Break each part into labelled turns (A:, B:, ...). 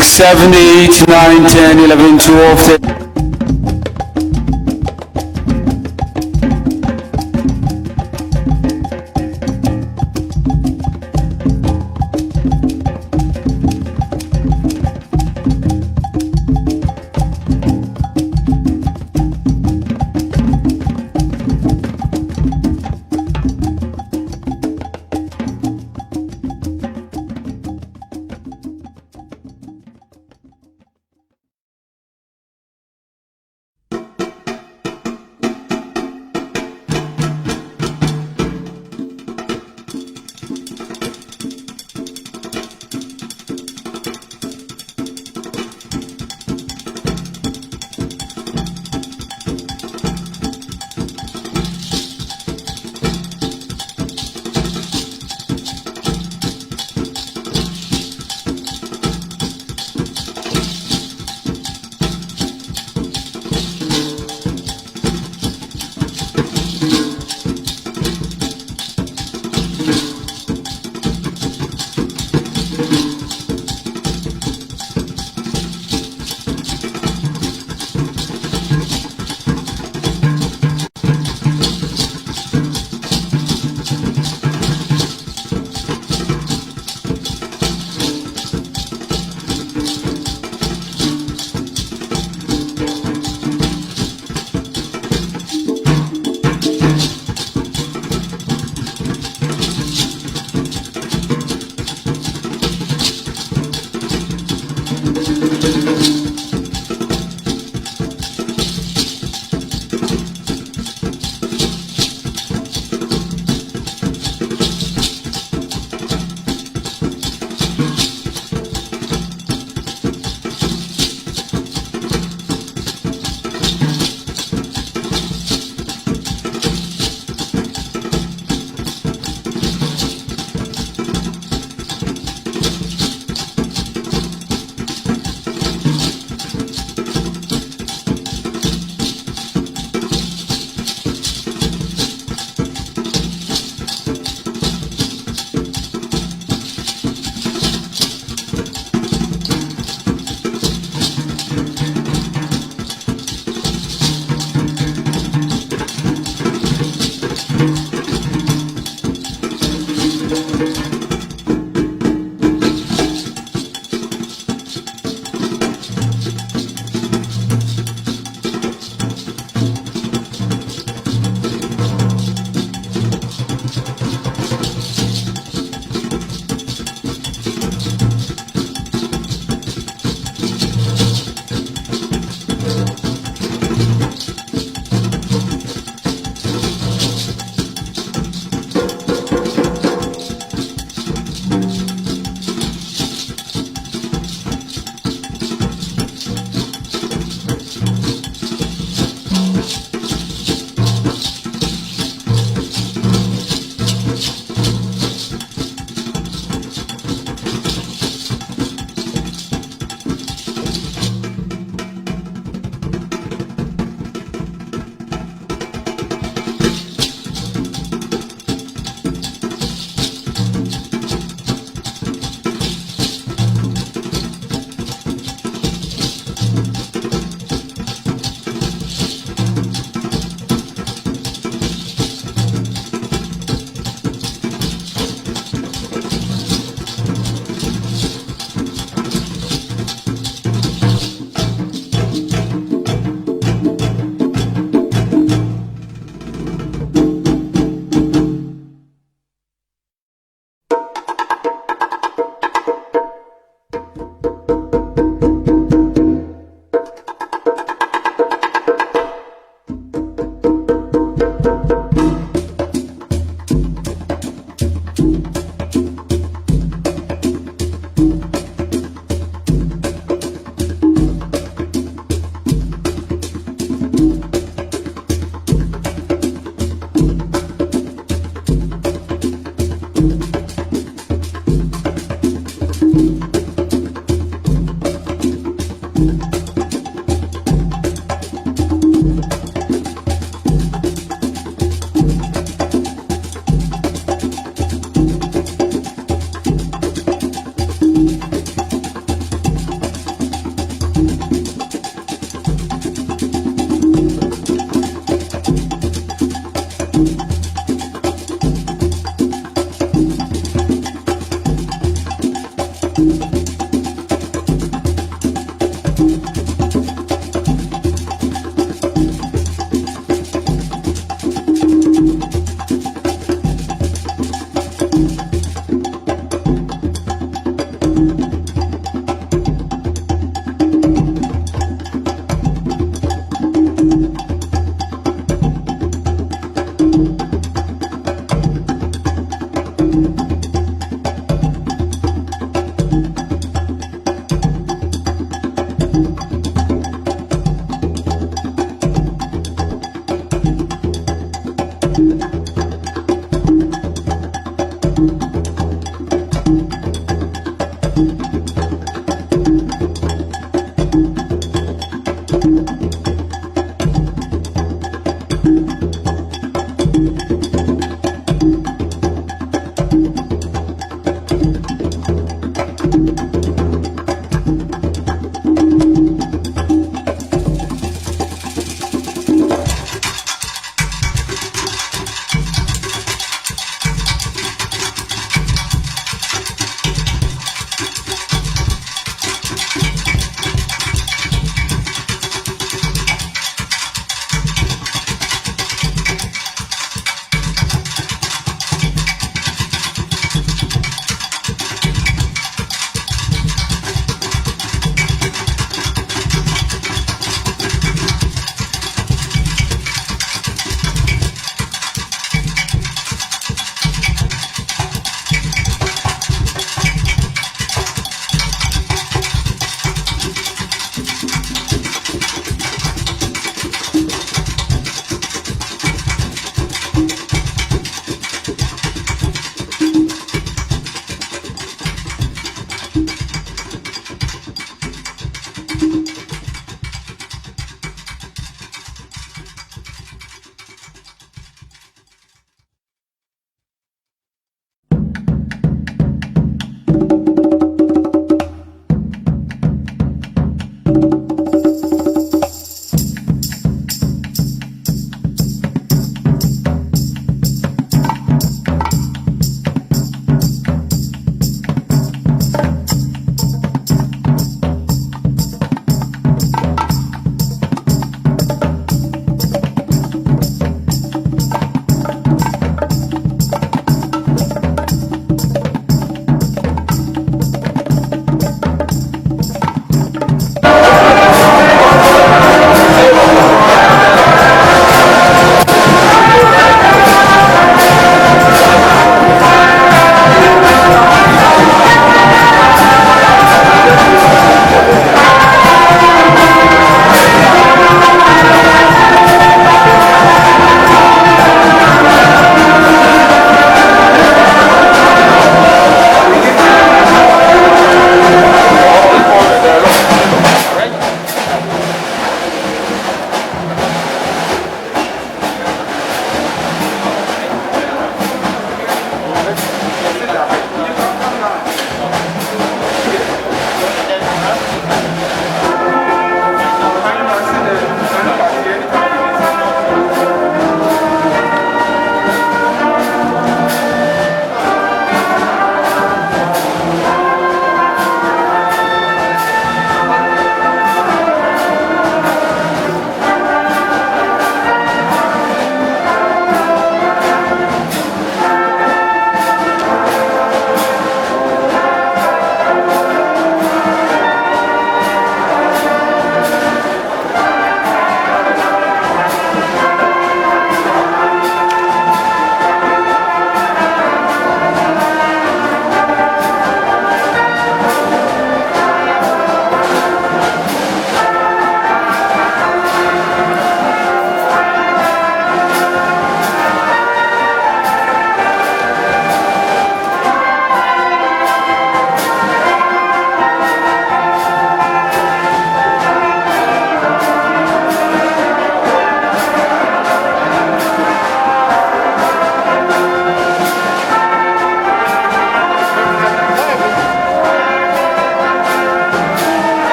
A: 6, 7, 8, 9, 10, 11, 12, 13.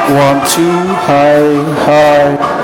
A: 1, 2, high, high.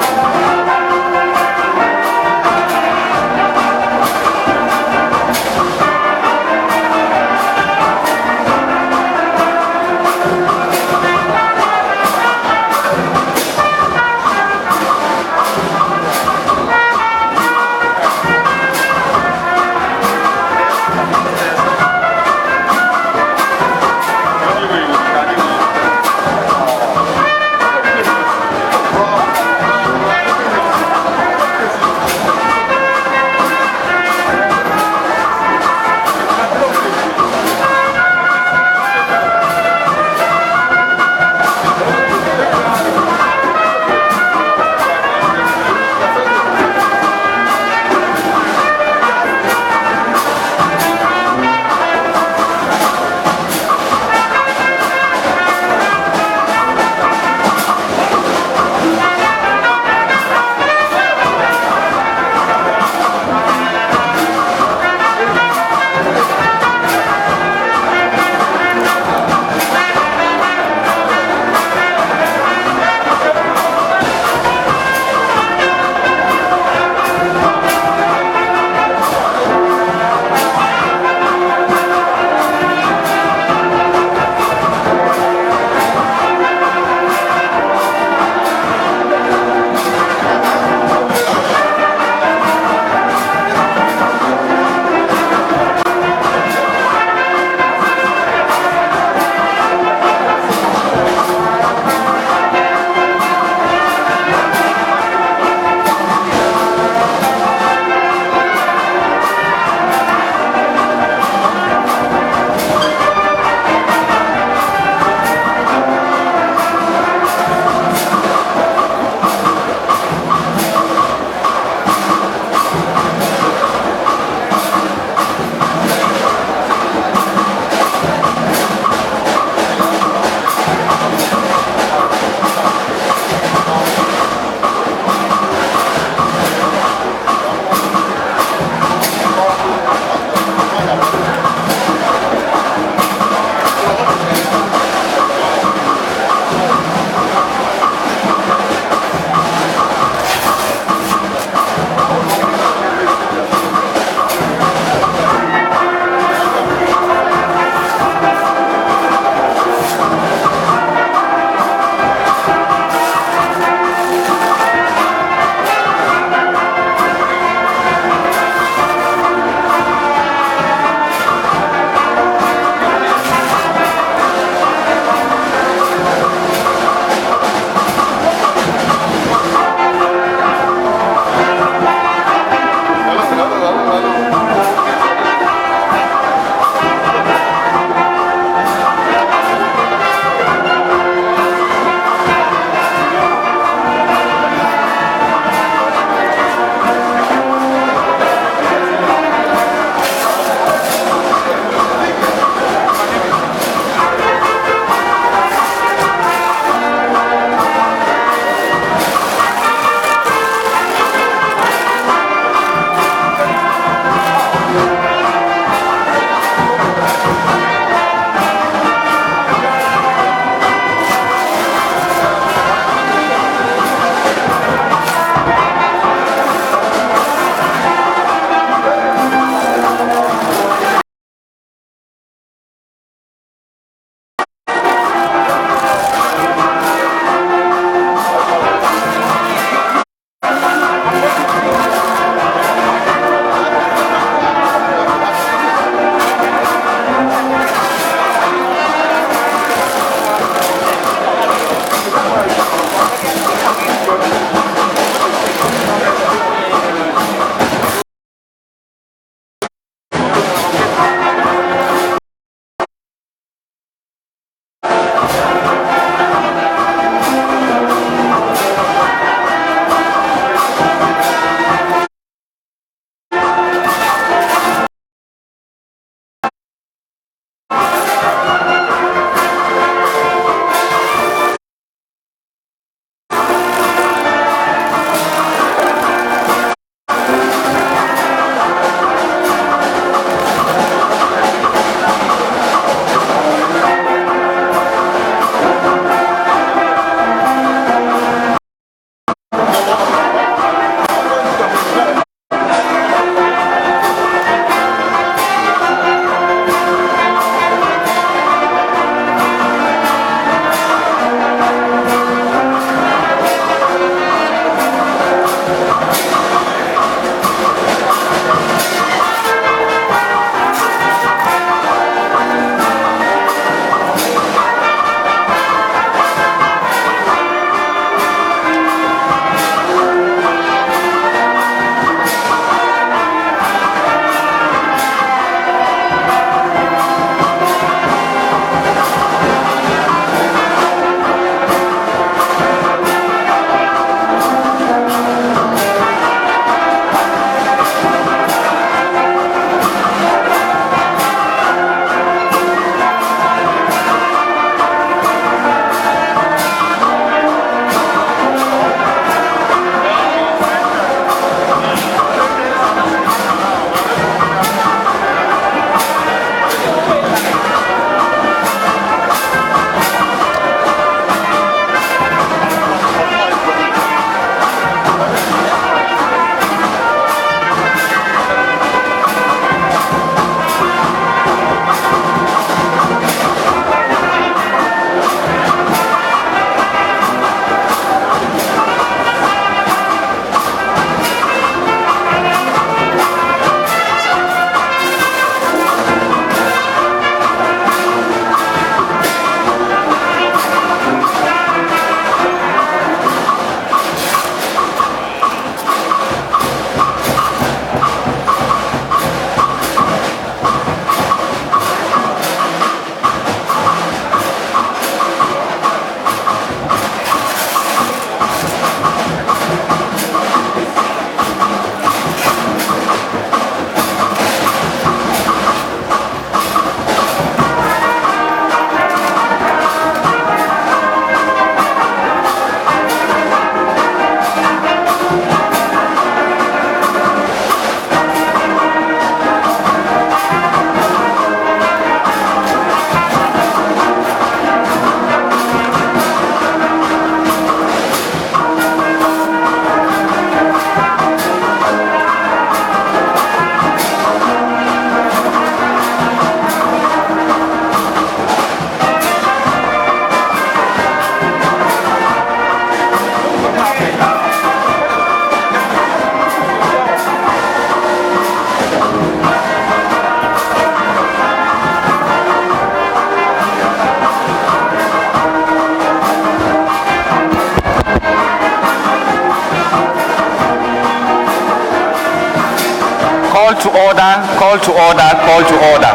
B: Call to order, call to order, call to order.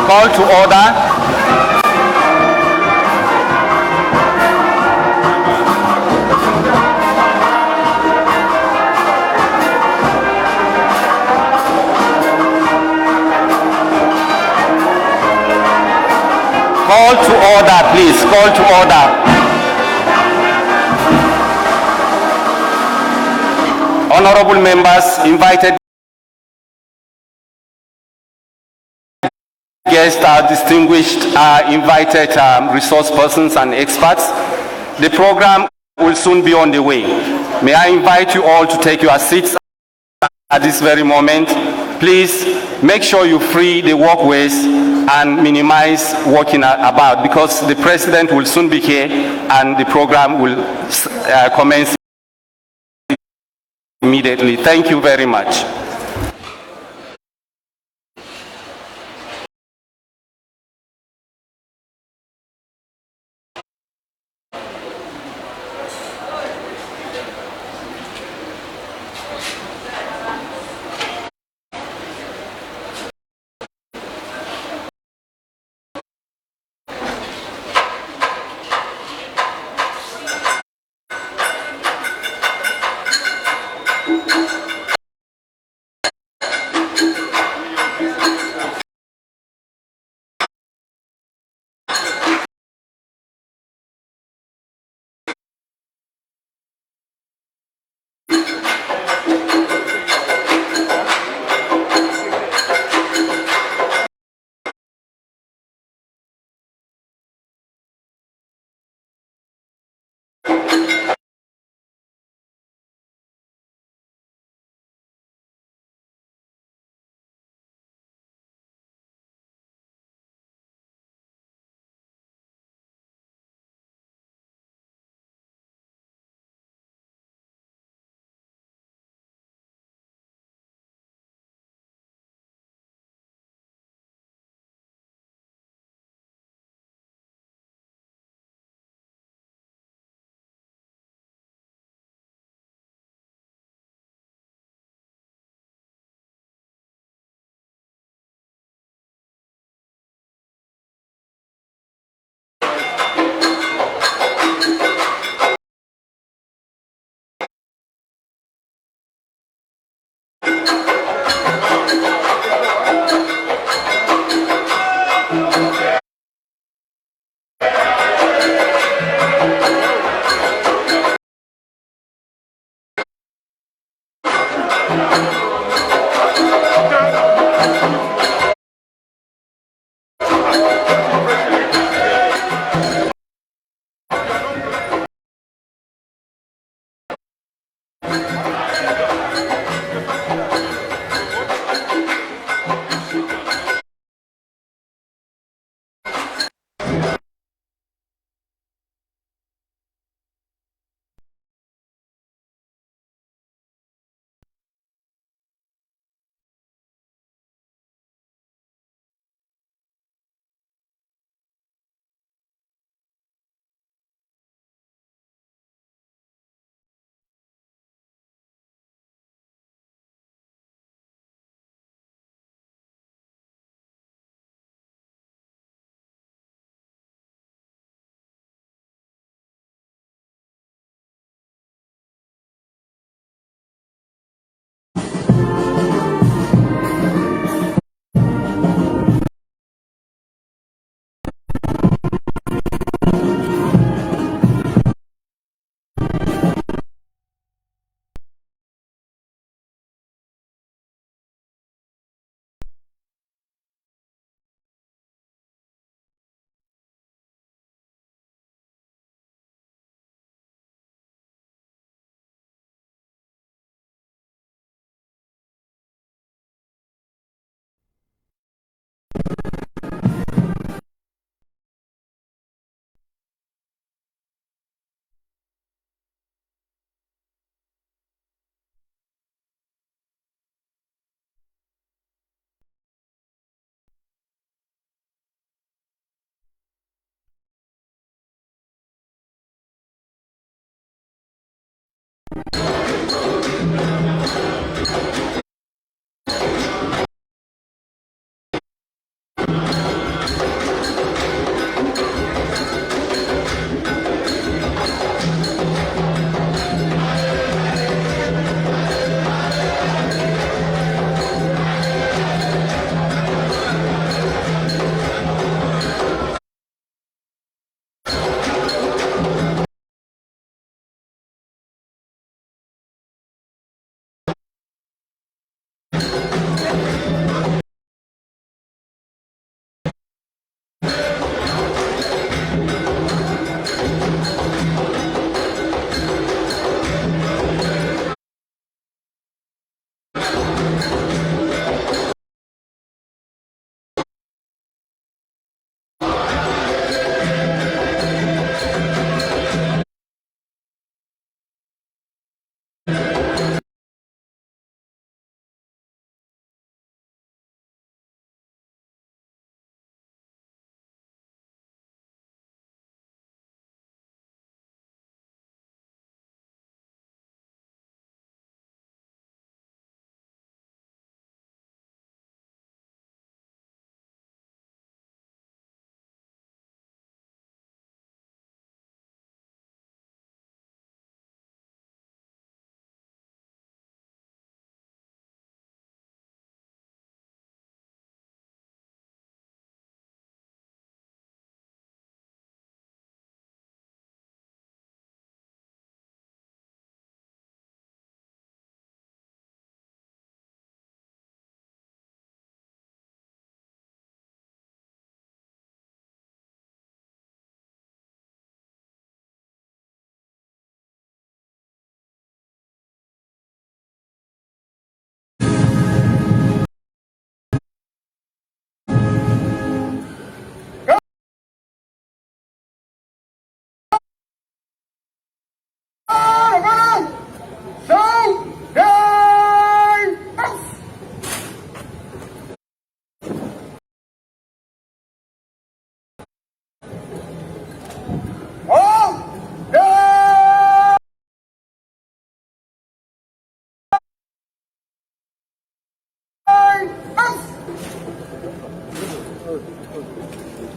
B: Call to order. Call to order, please. Call to order. Honorable members, invited guests, distinguished invited resource persons and experts. The program will soon be on the way. May I invite you all to take your seats at this very moment. Please make sure you free the walkways and minimize walking about, because the president will soon be here and the program will commence immediately. Thank you very much.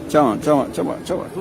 A: Chama.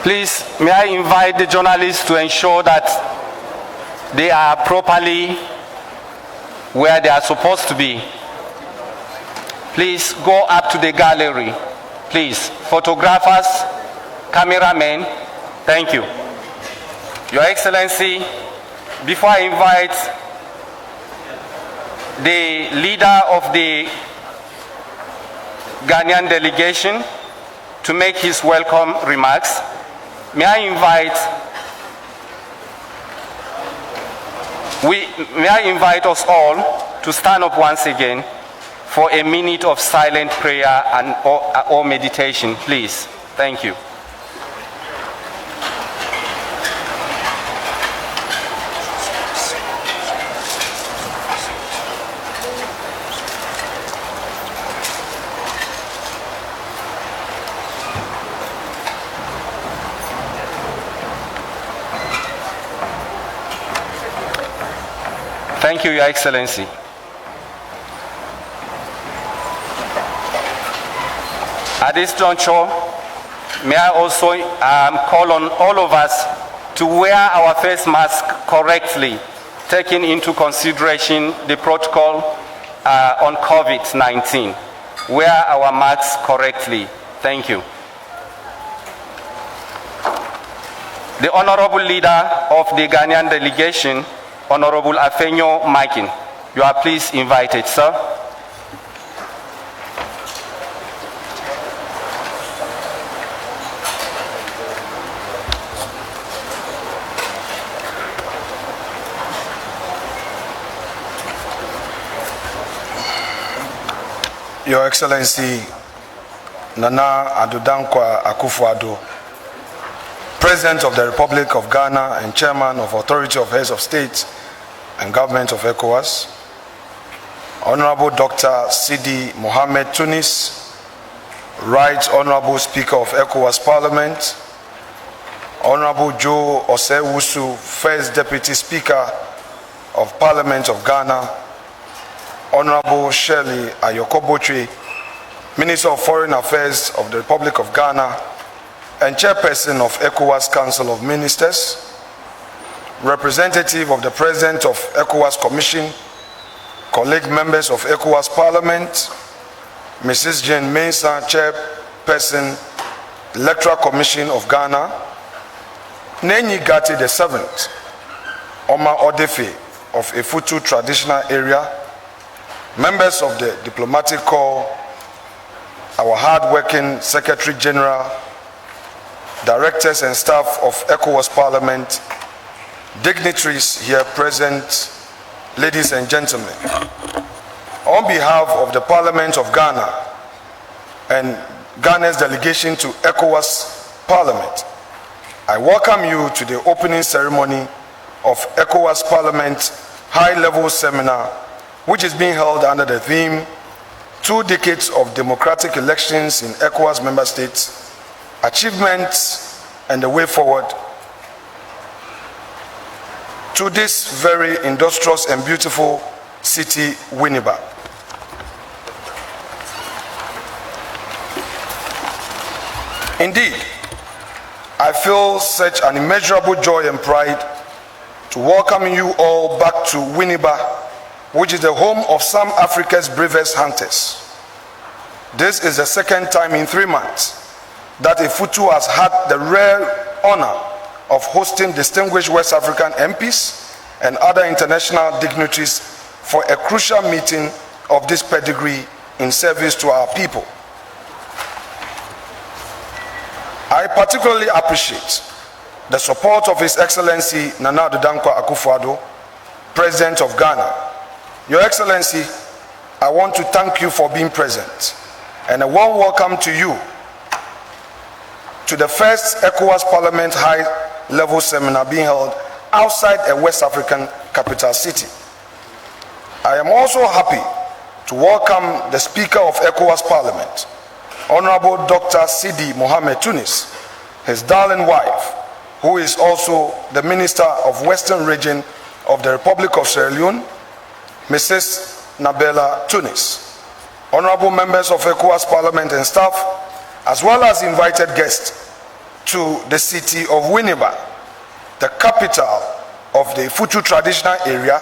B: Please, may I invite the journalists to ensure that they are properly where they are supposed to be. Please go up to the gallery. Please, photographers, cameramen, thank you. Your Excellency, before I invite the leader of the Ghanaian delegation to make his welcome remarks, may I invite us all to stand up once again for a minute of silent prayer and or meditation, please. Thank you. Thank you, Your Excellency. At this juncture, may I also call on all of us to wear our face mask correctly, taking into consideration the protocol on COVID-19. Wear our masks correctly. Thank you. The Honorable Leader of the Ghanaian delegation, Honorable Afenyo Makin, you are please invited, sir.
C: Your Excellency Nana Addo Dankwa Akufo-Addo, President of the Republic of Ghana and Chairman of Authority of Heads of State and Government of Ecowas, Honorable Dr. Sidi Mohamed Tunis, Right Honorable Speaker of Ecowas Parliament, Honorable Joe Osei-Wusu, First Deputy Speaker of Parliament of Ghana, Honorable Shirley Ayokobotwe, Minister of Foreign Affairs of the Republic of Ghana and Chairperson of Ecowas Council of Ministers, representative of the President of Ecowas Commission, colleague members of Ecowas Parliament, Mrs. Jane Mensah, Chairperson, Electoral Commission of Ghana, Nenyi Gati VII, Omar Odefe of Effutu Traditional Area, members of the Diplomatic Corps, our hard-working Secretary General, directors and staff of Ecowas Parliament, dignitaries here present, ladies and gentlemen. On behalf of the Parliament of Ghana and Ghana's delegation to Ecowas Parliament, I welcome you to the opening ceremony of Ecowas Parliament High-Level Seminar, which is being held under the theme 2 decades of democratic elections in ECOWAS member states, achievements and the way forward to this very industrious and beautiful city, Winneba. Indeed, I feel such an immeasurable joy and pride to welcome you all back to Winneba, which is the home of some Africa's bravest hunters. This is the second time in 3 months that Effutu has had the rare honor of hosting distinguished West African MPs and other international dignitaries for a crucial meeting of this pedigree in service to our people. I particularly appreciate the support of His Excellency Nana Addo Dankwa Akufo-Addo, President of Ghana. Your Excellency, I want to thank you for being present and a warm welcome to you to the first ECOWAS Parliament High-Level Seminar being held outside a West African capital city. I am also happy to welcome the Speaker of ECOWAS Parliament, Honorable Dr. Sidi Mohamed Tunis, his darling wife, who is also the Minister of Western Region of the Republic of Sierra Leone, Mrs. Nabella Tunis, honorable members of ECOWAS Parliament and staff, as well as invited guests, to the city of Winneba, the capital of the Effutu traditional area,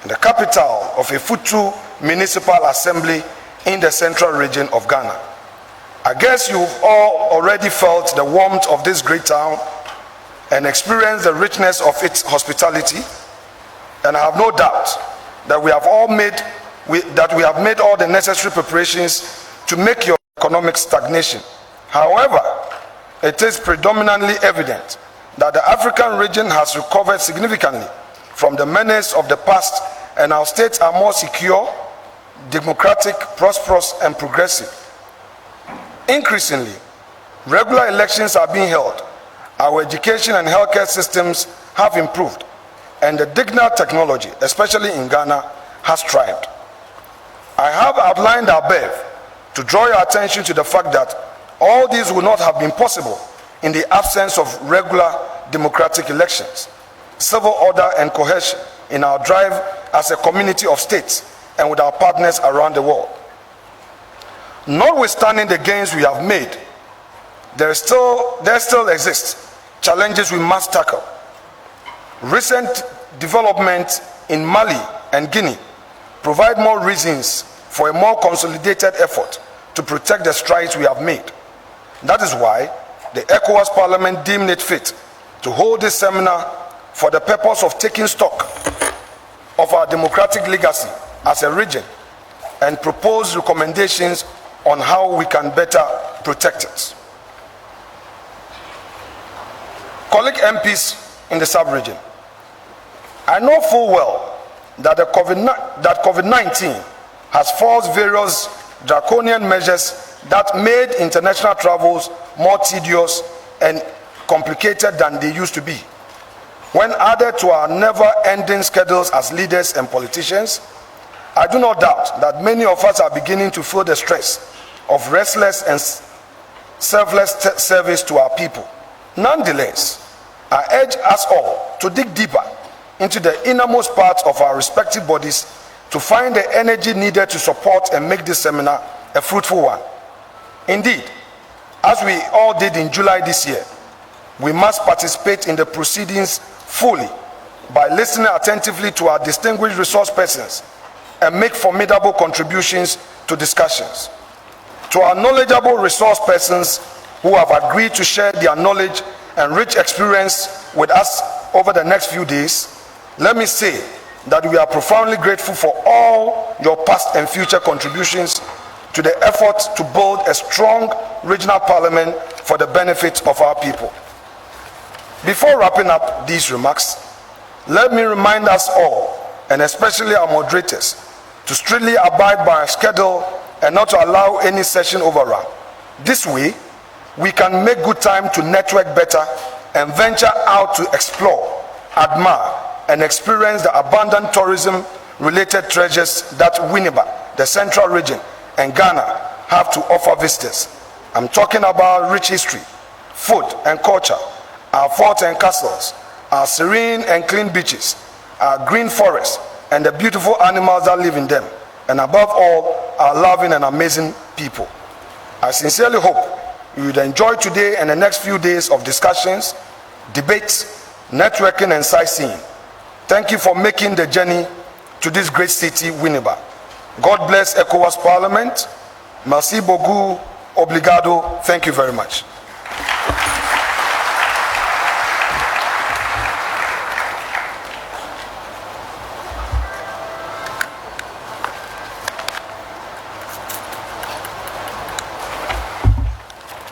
C: and the capital of Effutu Municipal Assembly in the central region of Ghana. I guess you've all already felt the warmth of this great town and experienced the richness of its hospitality, and I have no doubt that we have made all the necessary preparations to make your economic stagnation. However, it is predominantly evident that the African region has recovered significantly from the menace of the past, and our states are more secure, democratic, prosperous, and progressive. Increasingly, regular elections are being held. Our education and healthcare systems have improved, and the digital technology, especially in Ghana, has thrived. I have outlined above to draw your attention to the fact that all these would not have been possible in the absence of regular democratic elections, civil order, and cohesion in our drive as a community of states and with our partners around the world. Notwithstanding the gains we have made, there still exist challenges we must tackle. Recent developments in Mali and Guinea provide more reasons for a more consolidated effort to protect the strides we have made. That is why the Ecowas Parliament deemed it fit to hold this seminar for the purpose of taking stock of our democratic legacy as a region and propose recommendations on how we can better protect it. Colleague MPs in the sub-region, I know full well that COVID-19 has forced various draconian measures that made international travels more tedious and complicated than they used to be. When added to our never-ending schedules as leaders and politicians, I do not doubt that many of us are beginning to feel the stress of restless and selfless service to our people. Nonetheless, I urge us all to dig deeper into the innermost parts of our respective bodies to find the energy needed to support and make this seminar a fruitful one. Indeed, as we all did in July this year, we must participate in the proceedings fully by listening attentively to our distinguished resource persons and make formidable contributions to discussions. To our knowledgeable resource persons who have agreed to share their knowledge and rich experience with us over the next few days, let me say that we are profoundly grateful for all your past and future contributions to the effort to build a strong regional parliament for the benefit of our people. Before wrapping up these remarks, let me remind us all, and especially our moderators, to strictly abide by our schedule and not to allow any session overrun. This way, we can make good time to network better and venture out to explore, admire, and experience the abundant tourism-related treasures that Winneba, the central region, and Ghana have to offer visitors. I'm talking about rich history, food and culture, our forts and castles, our serene and clean beaches, our green forests, and the beautiful animals that live in them, and above all, our loving and amazing people. I sincerely hope you would enjoy today and the next few days of discussions, debates, networking, and sightseeing. Thank you for making the journey to this great city, Winneba. God bless Ecowas Parliament. Merci beaucoup. Obrigado. Thank you very much.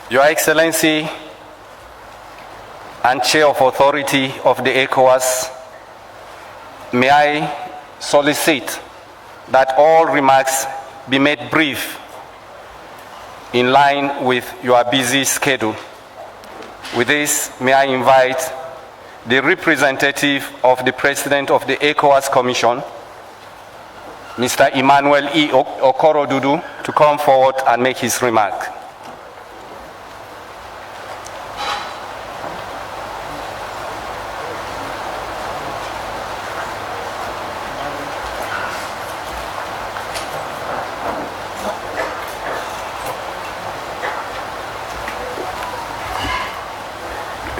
B: Your Excellency and Chair of Authority of the Ecowas, may I solicit that all remarks be made brief in line with your busy schedule. With this, may I invite the representative of the President of the Ecowas Commission, Mr. Emmanuel E. Okorodudu, to come forward and make his remark.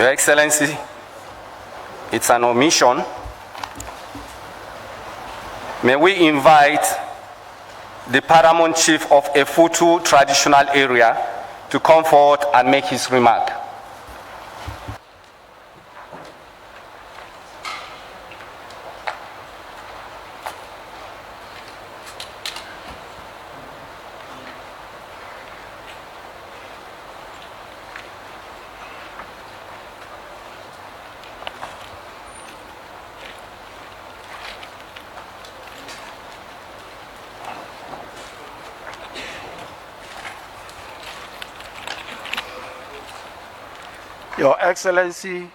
B: Your Excellency, it's an omission. May we invite the Paramount Chief of Effutu traditional area to come forward and make his remark.
D: Your Excellency,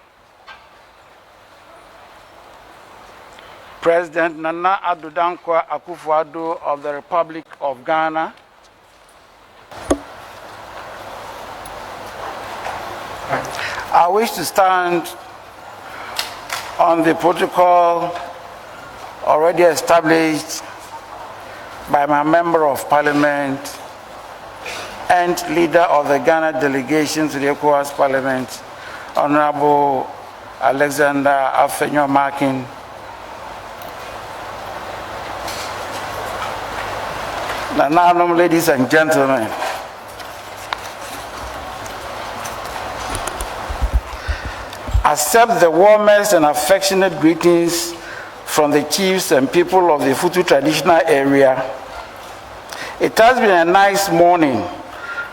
D: President Nana Addo Dankwa Akufo-Addo of the Republic of Ghana, I wish to stand on the protocol already established by my Member of Parliament and leader of the Ghana delegation to the Ecowas Parliament, Honorable Alexander Afenyo-Markin. Now, ladies and gentlemen, accept the warmest and affectionate greetings from the chiefs and people of the Effutu traditional area. It has been a nice morning,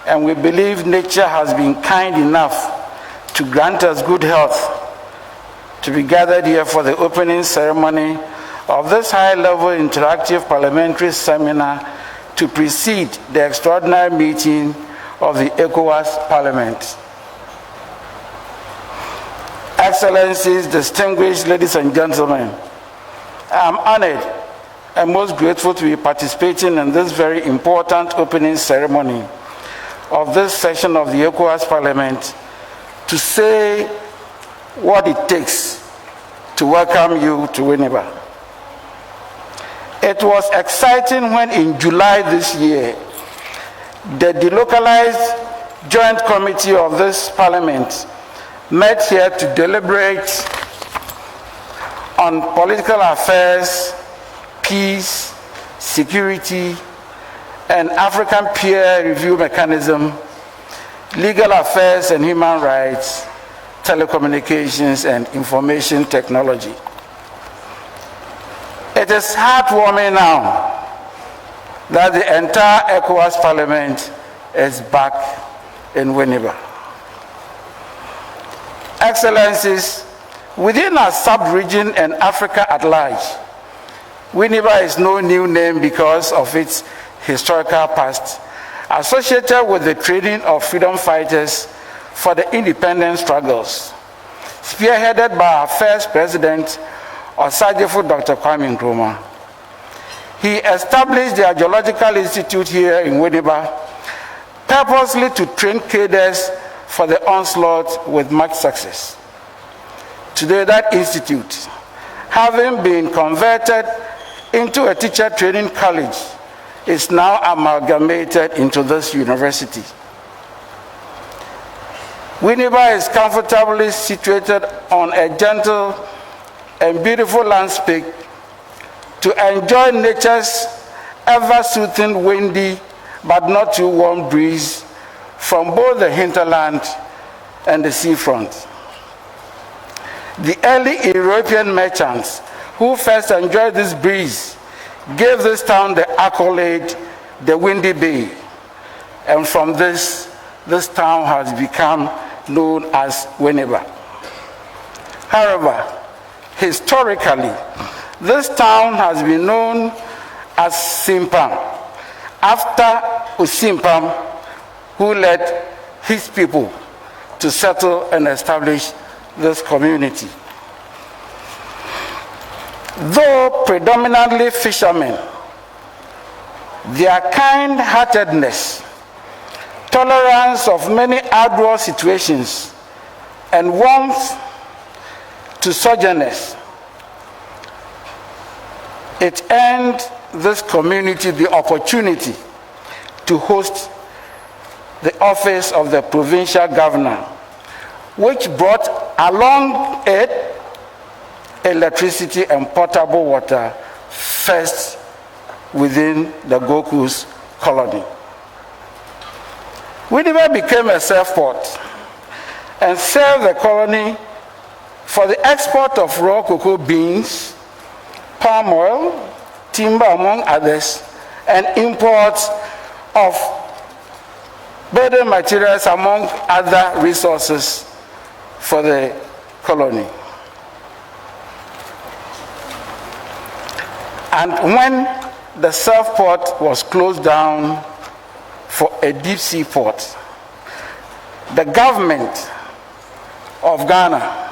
D: and we believe nature has been kind enough to grant us good health to be gathered here for the opening ceremony of this high-level interactive parliamentary seminar to precede the extraordinary meeting of the Ecowas Parliament. Excellencies, distinguished ladies and gentlemen, I am honored and most grateful to be participating in this very important opening ceremony of this session of the Ecowas Parliament to say what it takes to welcome you to Winneba. It was exciting when in July this year, the delocalized joint committee of this parliament met here to deliberate on political affairs, peace, security, and African peer review mechanism, legal affairs and human rights, telecommunications and information technology. It is heartwarming now that the entire Ecowas Parliament is back in Winneba. Excellencies, within our sub-region and Africa at large, Winneba is no new name because of its historical past, associated with the training of freedom fighters for the independence struggles, spearheaded by our first president, Osajefo Dr. Kwame Nkrumah. He established the Geological Institute here in Winneba, purposely to train cadres for the onslaught with much success. Today, that institute, having been converted into a teacher training college, is now amalgamated into this university. Winneba is comfortably situated on a gentle and beautiful landscape to enjoy nature's ever-soothing windy but not too warm breeze from both the hinterland and the seafront. The early European merchants who first enjoyed this breeze gave this town the accolade, the Windy Bay. And from this town has become known as Winneba. However, historically, this town has been known as Simpam, after Usimpam, who led his people to settle and establish this community. Though predominantly fishermen, their kind-heartedness, tolerance of many adverse situations, and warmth to sojourners, it earned this community the opportunity to host the office of the provincial governor, which brought along it electricity and potable water first within the Gold Coast colony. Winneba became a surf port and served the colony for the export of raw cocoa beans, palm oil, timber, among others, and imports of building materials, among other resources for the colony. And when the surf port was closed down for a deep sea port, the government of Ghana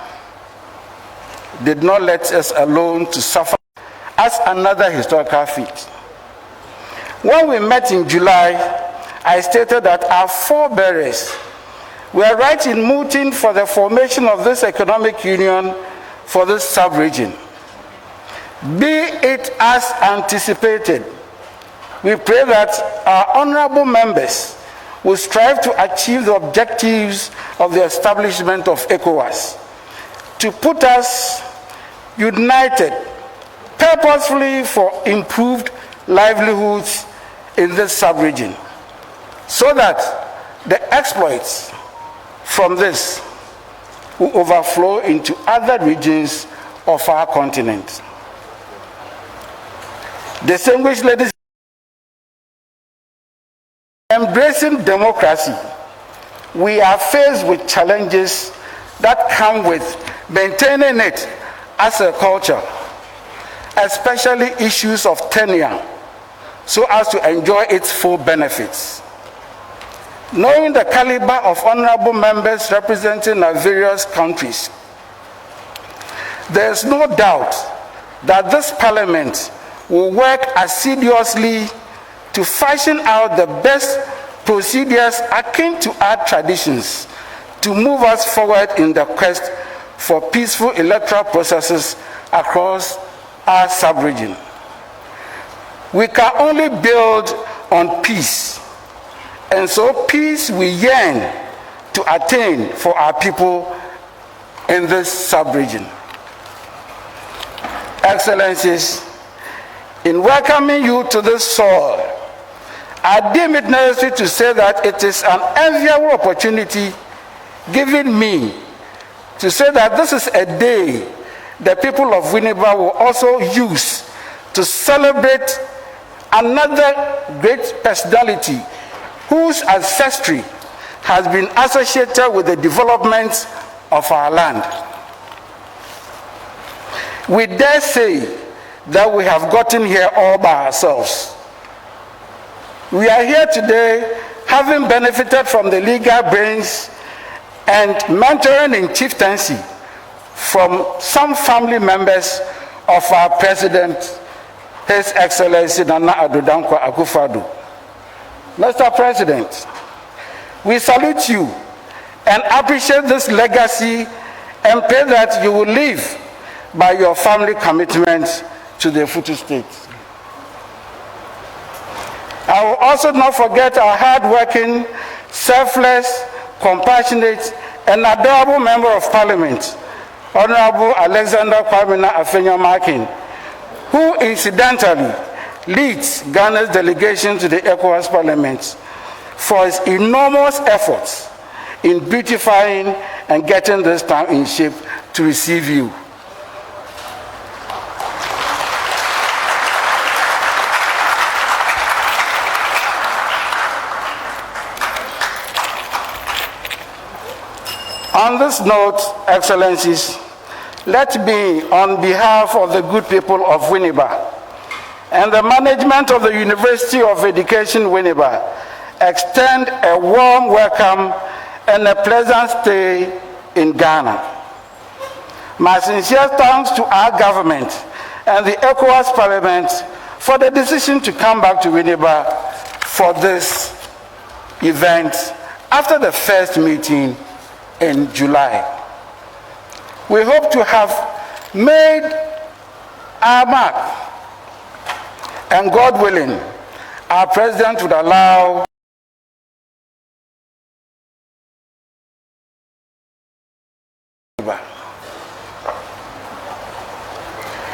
D: did not let us alone to suffer as another historical feat. When we met in July, I stated that our forebears were right in mooting for the formation of this economic union for this sub-region. Be it as anticipated, we pray that our honorable members will strive to achieve the objectives of the establishment of Ecowas, to put us united purposefully for improved livelihoods in this sub-region, so that the exploits from this will overflow into other regions of our continent. Distinguished ladies, embracing democracy, we are faced with challenges that come with maintaining it as a culture, especially issues of tenure, so as to enjoy its full benefits. Knowing the caliber of honorable members representing our various countries, there is no doubt that this parliament will work assiduously to fashion out the best procedures akin to our traditions to move us forward in the quest for peaceful electoral processes across our sub-region. We can only build on peace, and so peace we yearn to attain for our people in this sub-region. Excellencies, in welcoming you to this soil, I deem it necessary to say that it is an enviable opportunity given me to say that this is a day the people of Winneba will also use to celebrate another great personality whose ancestry has been associated with the development of our land. We dare say that we have gotten here all by ourselves. We are here today having benefited from the legal brains and mentoring in chieftaincy from some family members of our president, His Excellency Nana Addo Dankwa Akufo-Addo. Mr. President, we salute you and appreciate this legacy and pray that you will live by your family commitment to the Effutu state. I will also not forget our hard-working, selfless, compassionate, and adorable Member of Parliament, Honorable Alexander Kwabena Afenya-Markin, who incidentally leads Ghana's delegation to the Ecowas Parliament for his enormous efforts in beautifying and getting this town in shape to receive you. On this note, Excellencies, let me, on behalf of the good people of Winneba and the management of the University of Education Winneba, extend a warm welcome and a pleasant stay in Ghana. My sincere thanks to our government and the Ecowas Parliament for the decision to come back to Winneba for this event after the first meeting in July. We hope to have made our mark, and God willing, our president would allow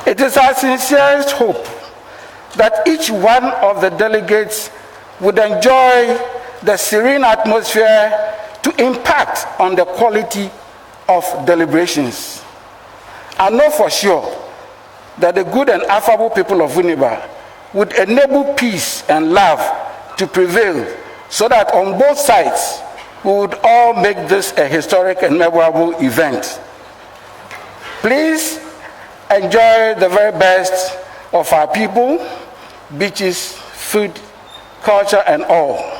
D: It is our sincerest hope that each one of the delegates would enjoy the serene atmosphere to impact on the quality of deliberations. I know for sure that the good and affable people of Winneba would enable peace and love to prevail so that on both sides we would all make this a historic and memorable event. Please enjoy the very best of our people, beaches, food, culture, and all.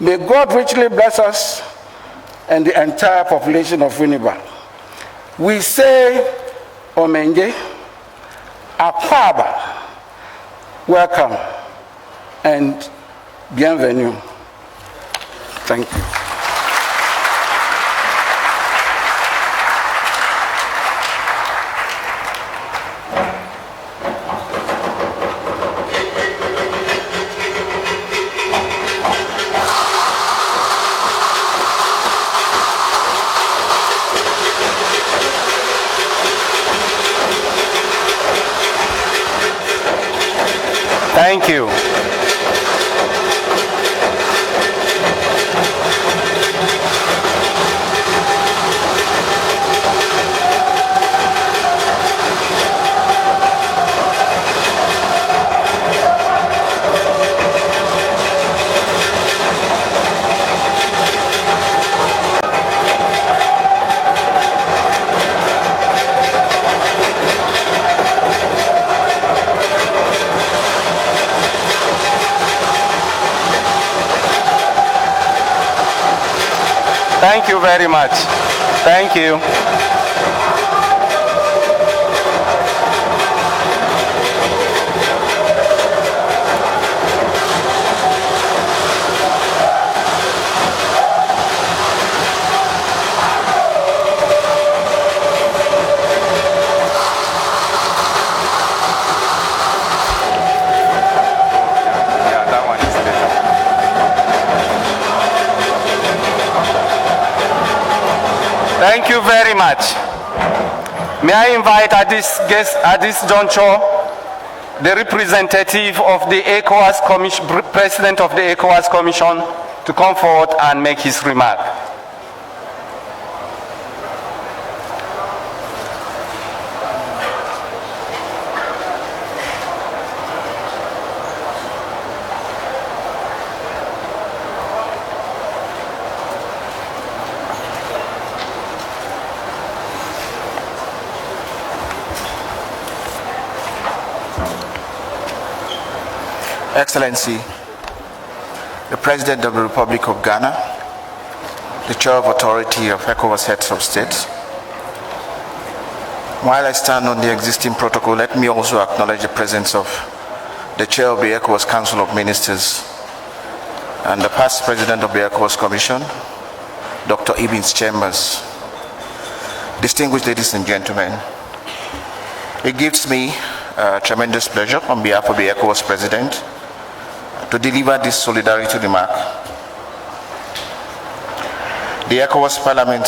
D: May God richly bless us and the entire population of Winneba. We say, Omenge, Akwaba, welcome, and bienvenue. Thank you.
B: Thank you. Thank you very much. Thank you. Thank you very much. May I invite at this juncture the representative of the Ecowas Commission, President of the Ecowas Commission, to come forward and make his remark.
E: Excellency, the President of the Republic of Ghana, the Chair of Authority of Ecowas Heads of State. While I stand on the existing protocol, let me also acknowledge the presence of the Chair of the Ecowas Council of Ministers and the past President of the Ecowas Commission, Dr. Ibins Chambers. Distinguished ladies and gentlemen, it gives me tremendous pleasure on behalf of the Ecowas President to deliver this solidarity remark. The Ecowas Parliament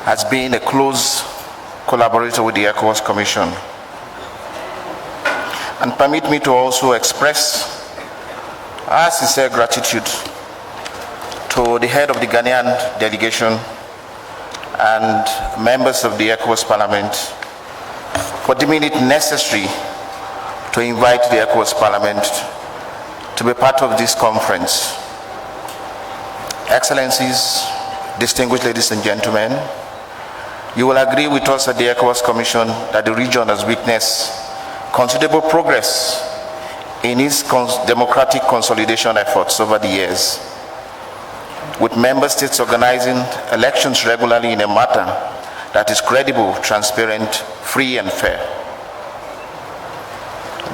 E: has been a close collaborator with the Ecowas Commission. And permit me to also express our sincere gratitude to the head of the Ghanaian delegation and members of the Ecowas Parliament for deeming it necessary to invite the Ecowas Parliament to be part of this conference. Excellencies, distinguished ladies and gentlemen, you will agree with us at the Ecowas Commission that the region has witnessed considerable progress in its democratic consolidation efforts over the years, with member states organizing elections regularly in a manner that is credible, transparent, free and fair.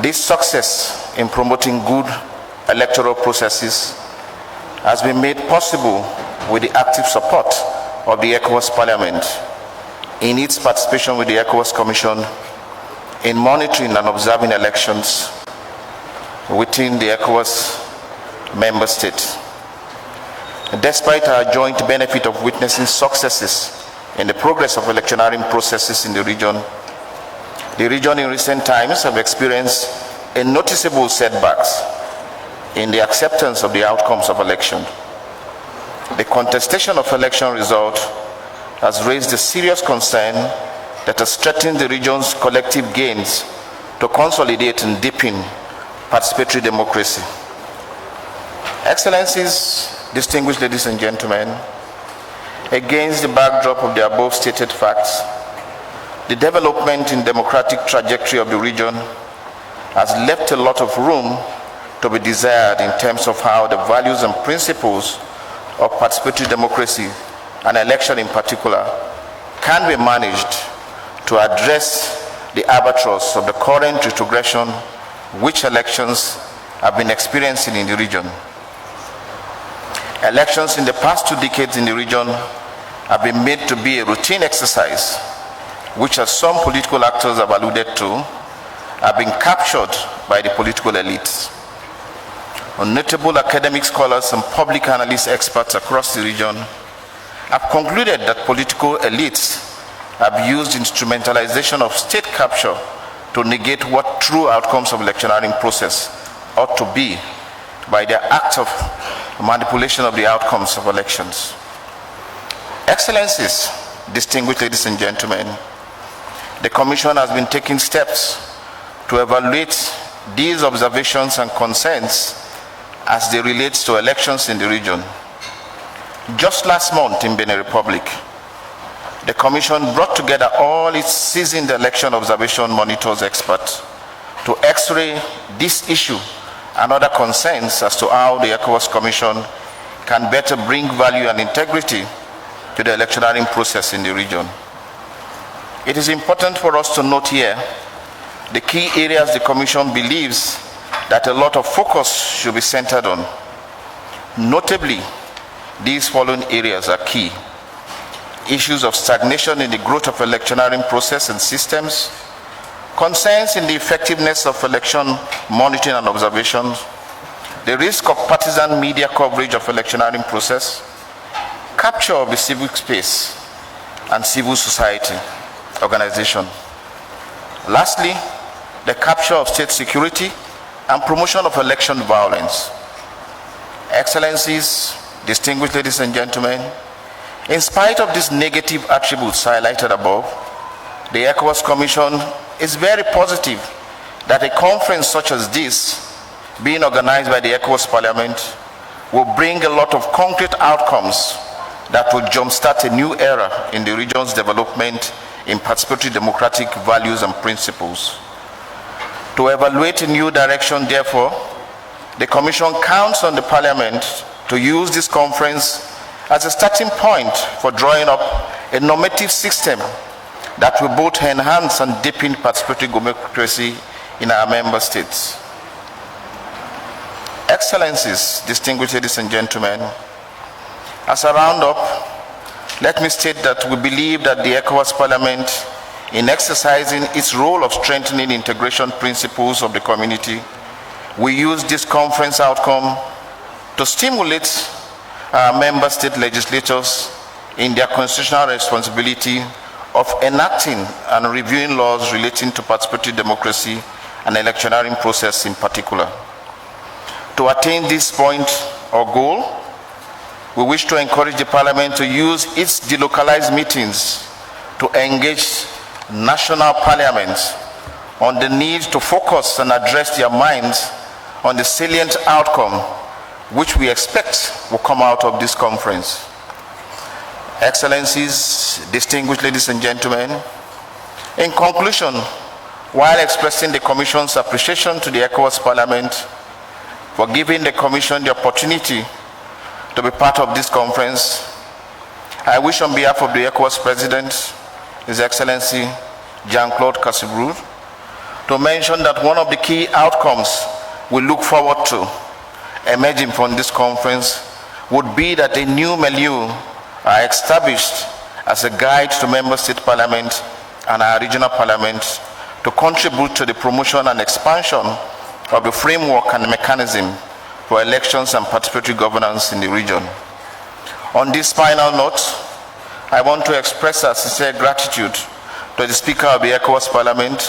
E: This success in promoting good electoral processes has been made possible with the active support of the Ecowas Parliament in its participation with the Ecowas Commission in monitoring and observing elections within the Ecowas member states. Despite our joint benefit of witnessing successes in the progress of electioneering processes in the region, The region in recent times have experienced a noticeable setbacks in the acceptance of the outcomes of election. The contestation of election results has raised a serious concern that has threatened the region's collective gains to consolidate and deepen participatory democracy. Excellencies, distinguished ladies and gentlemen, against the backdrop of the above stated facts, the development in democratic trajectory of the region has left a lot of room to be desired in terms of how the values and principles of participatory democracy, and election in particular, can be managed to address the albatross of the current retrogression which elections have been experiencing in the region. Elections in the past 2 decades in the region have been made to be a routine exercise, which, as some political actors have alluded to, have been captured by the political elites. Notable academic scholars and public analyst experts across the region have concluded that political elites have used instrumentalization of state capture to negate what true outcomes of electioneering process ought to be by their act of manipulation of the outcomes of elections. Excellencies, distinguished ladies and gentlemen, the Commission has been taking steps to evaluate these observations and concerns as they relate to elections in the region. Just last month in Benin Republic, the Commission brought together all its seasoned election observation monitors experts to x-ray this issue and other concerns as to how the Ecowas Commission can better bring value and integrity to the electioneering process in the region. It is important for us to note here the key areas the Commission believes that a lot of focus should be centered on. Notably, these following areas are key: issues of stagnation in the growth of electioneering process and systems, concerns in the effectiveness of election monitoring and observation, the risk of partisan media coverage of electioneering process, capture of the civic space and civil society organization. Lastly, the capture of state security and promotion of election violence. Excellencies, distinguished ladies and gentlemen, in spite of these negative attributes highlighted above, the Ecowas Commission is very positive that a conference such as this, being organized by the Ecowas Parliament, will bring a lot of concrete outcomes that will jumpstart a new era in the region's development in participatory democratic values and principles. To evaluate a new direction, therefore, the Commission counts on the Parliament to use this conference as a starting point for drawing up a normative system that will both enhance and deepen participatory democracy in our member states. Excellencies, distinguished ladies and gentlemen, as a roundup, let me state that we believe that the Ecowas Parliament, in exercising its role of strengthening integration principles of the community, we use this conference outcome to stimulate our member state legislators in their constitutional responsibility of enacting and reviewing laws relating to participatory democracy and electioneering process in particular. To attain this point or goal, we wish to encourage the Parliament to use its delocalized meetings to engage national parliaments on the need to focus and address their minds on the salient outcome which we expect will come out of this conference. Excellencies, distinguished ladies and gentlemen, in conclusion, while expressing the Commission's appreciation to the Ecowas Parliament for giving the Commission the opportunity to be part of this conference, I wish on behalf of the Ecowas President, His Excellency Jean-Claude Cassibrou, to mention that one of the key outcomes we look forward to emerging from this conference would be that a new milieu are established as a guide to member state parliament and our regional parliament to contribute to the promotion and expansion of the framework and mechanism for elections and participatory governance in the region. On this final note, I want to express our sincere gratitude to to the Speaker of the Ecowas Parliament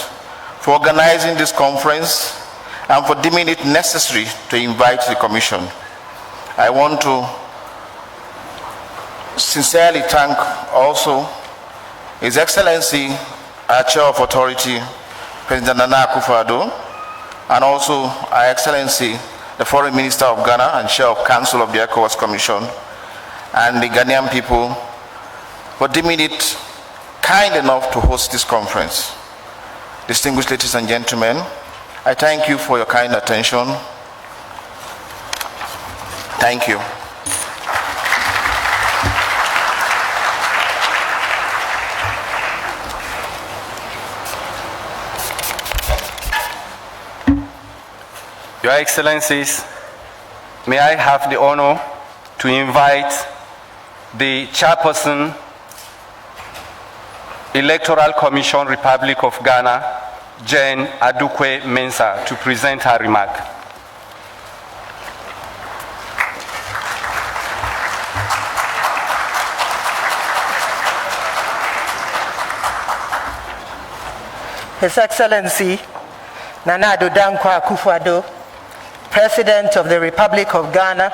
E: for organizing this conference and for deeming it necessary to invite the Commission. I want to sincerely thank also His Excellency, our Chair of Authority, President Nana Akufo-Addo, and also Our Excellency, the Foreign Minister of Ghana and Chair of Council of the Ecowas Commission, and the Ghanaian people for deeming it kind enough to host this conference. Distinguished ladies and gentlemen, I thank you for your kind attention. Thank you.
B: Your Excellencies, may I have the honor to invite the Chairperson, Electoral Commission, Republic of Ghana, Jane Adukwe Mensah, to present her remark.
F: His Excellency Nana Akufo-Addo, President of the Republic of Ghana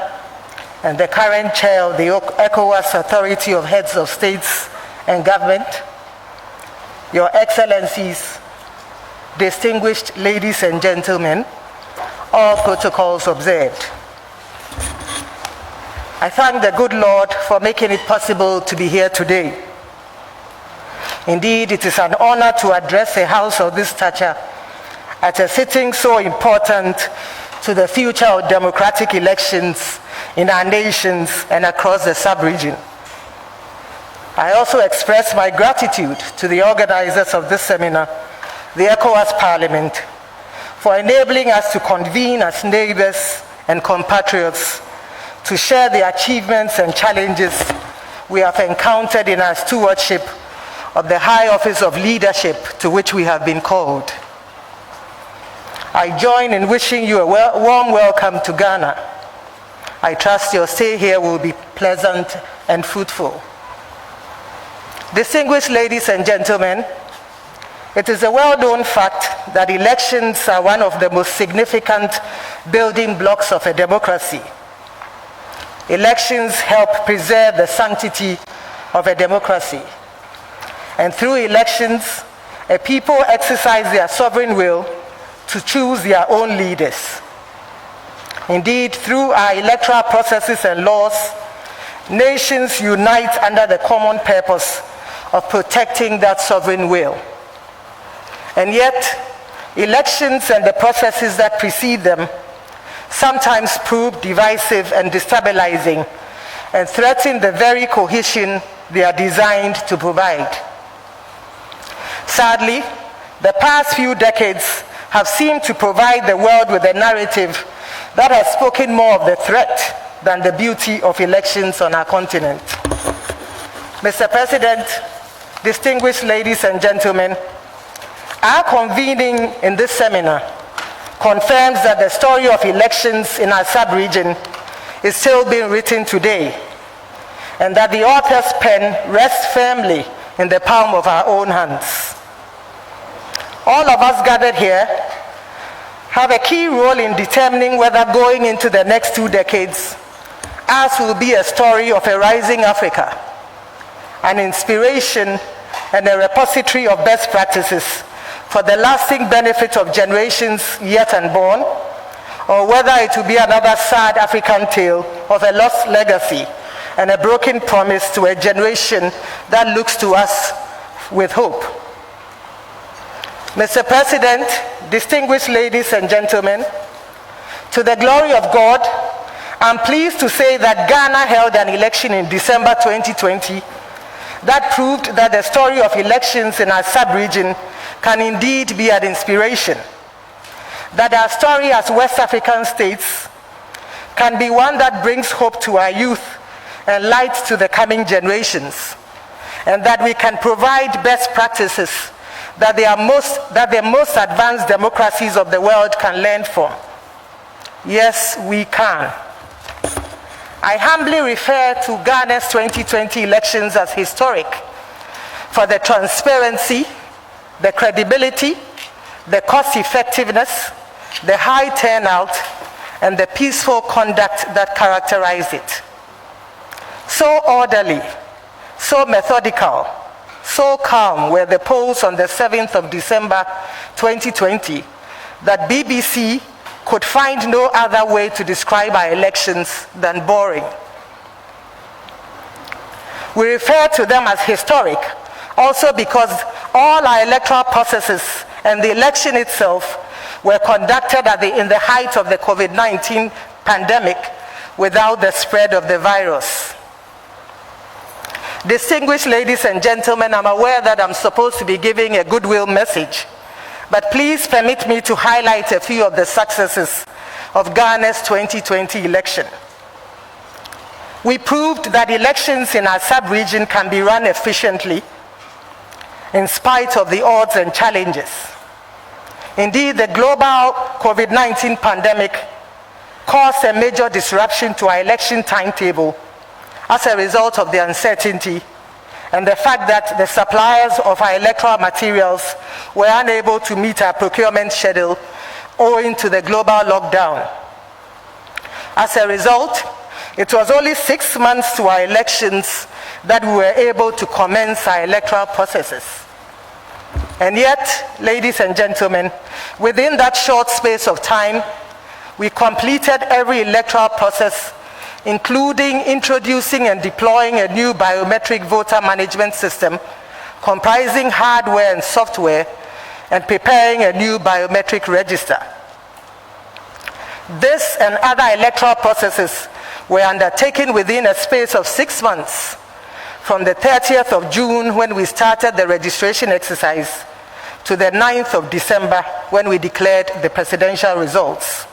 F: and the current chair of the ECOWAS Authority of Heads of States and Government, Your Excellencies, distinguished ladies and gentlemen, all protocols observed. I thank the good Lord for making it possible to be here today. Indeed, it is an honor to address a house of this stature at a sitting so important to the future of democratic elections in our nations and across the sub-region. I also express my gratitude to the organizers of this seminar, the ECOWAS Parliament, for enabling us to convene as neighbors and compatriots to share the achievements and challenges we have encountered in our stewardship of the high office of leadership to which we have been called. I join in wishing you a warm welcome to Ghana. I trust your stay here will be pleasant and fruitful. Distinguished ladies and gentlemen, it is a well-known fact that elections are one of the most significant building blocks of a democracy. Elections help preserve the sanctity of a democracy. And through elections, a people exercise their sovereign will to choose their own leaders. Indeed, through our electoral processes and laws, nations unite under the common purpose of protecting that sovereign will. And yet, elections and the processes that precede them sometimes prove divisive and destabilizing and threaten the very cohesion they are designed to provide. Sadly, the past few decades have seemed to provide the world with a narrative that has spoken more of the threat than the beauty of elections on our continent. Mr. President, distinguished ladies and gentlemen, our convening in this seminar confirms that the story of elections in our sub-region is still being written today, and that the author's pen rests firmly in the palm of our own hands. All of us gathered here have a key role in determining whether going into the next 2 decades, ours will be a story of a rising Africa, an inspiration and a repository of best practices for the lasting benefit of generations yet unborn, or whether it will be another sad African tale of a lost legacy and a broken promise to a generation that looks to us with hope. Mr. President, distinguished ladies and gentlemen, to the glory of God, I'm pleased to say that Ghana held an election in December 2020 that proved that the story of elections in our sub-region can indeed be an inspiration, that our story as West African states can be one that brings hope to our youth and light to the coming generations, and that we can provide best practices that the most advanced democracies of the world can learn from. Yes, we can. I humbly refer to Ghana's 2020 elections as historic for the transparency, the credibility, the cost effectiveness, the high turnout, and the peaceful conduct that characterized it. So orderly, so methodical, so calm were the polls on the 7th of December 2020 that BBC could find no other way to describe our elections than boring. We refer to them as historic also because all our electoral processes and the election itself were conducted in the height of the COVID-19 pandemic without the spread of the virus. Distinguished ladies and gentlemen, I'm aware that I'm supposed to be giving a goodwill message, but please permit me to highlight a few of the successes of Ghana's 2020 election. We proved that elections in our sub-region can be run efficiently in spite of the odds and challenges. Indeed, the global COVID-19 pandemic caused a major disruption to our election timetable as a result of the uncertainty and the fact that the suppliers of our electoral materials were unable to meet our procurement schedule owing to the global lockdown. As a result, it was only 6 months to our elections that we were able to commence our electoral processes. And yet, ladies and gentlemen, within that short space of time, we completed every electoral process, including introducing and deploying a new biometric voter management system comprising hardware and software, and preparing a new biometric register. This and other electoral processes were undertaken within a space of 6 months, from the 30th of June when we started the registration exercise to the 9th of December when we declared the presidential results.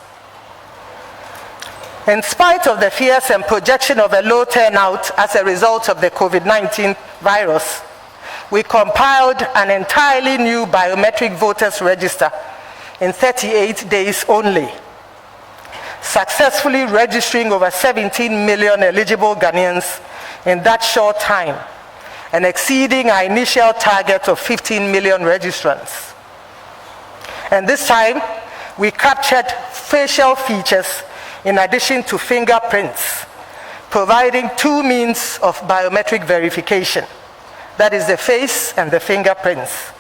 F: In spite of the fears and projection of a low turnout as a result of the COVID-19 virus, we compiled an entirely new biometric voters register in 38 days only, successfully registering over 17 million eligible Ghanaians in that short time and exceeding our initial target of 15 million registrants. And this time, we captured facial features in addition to fingerprints, providing two means of biometric verification, that is the face and the fingerprints.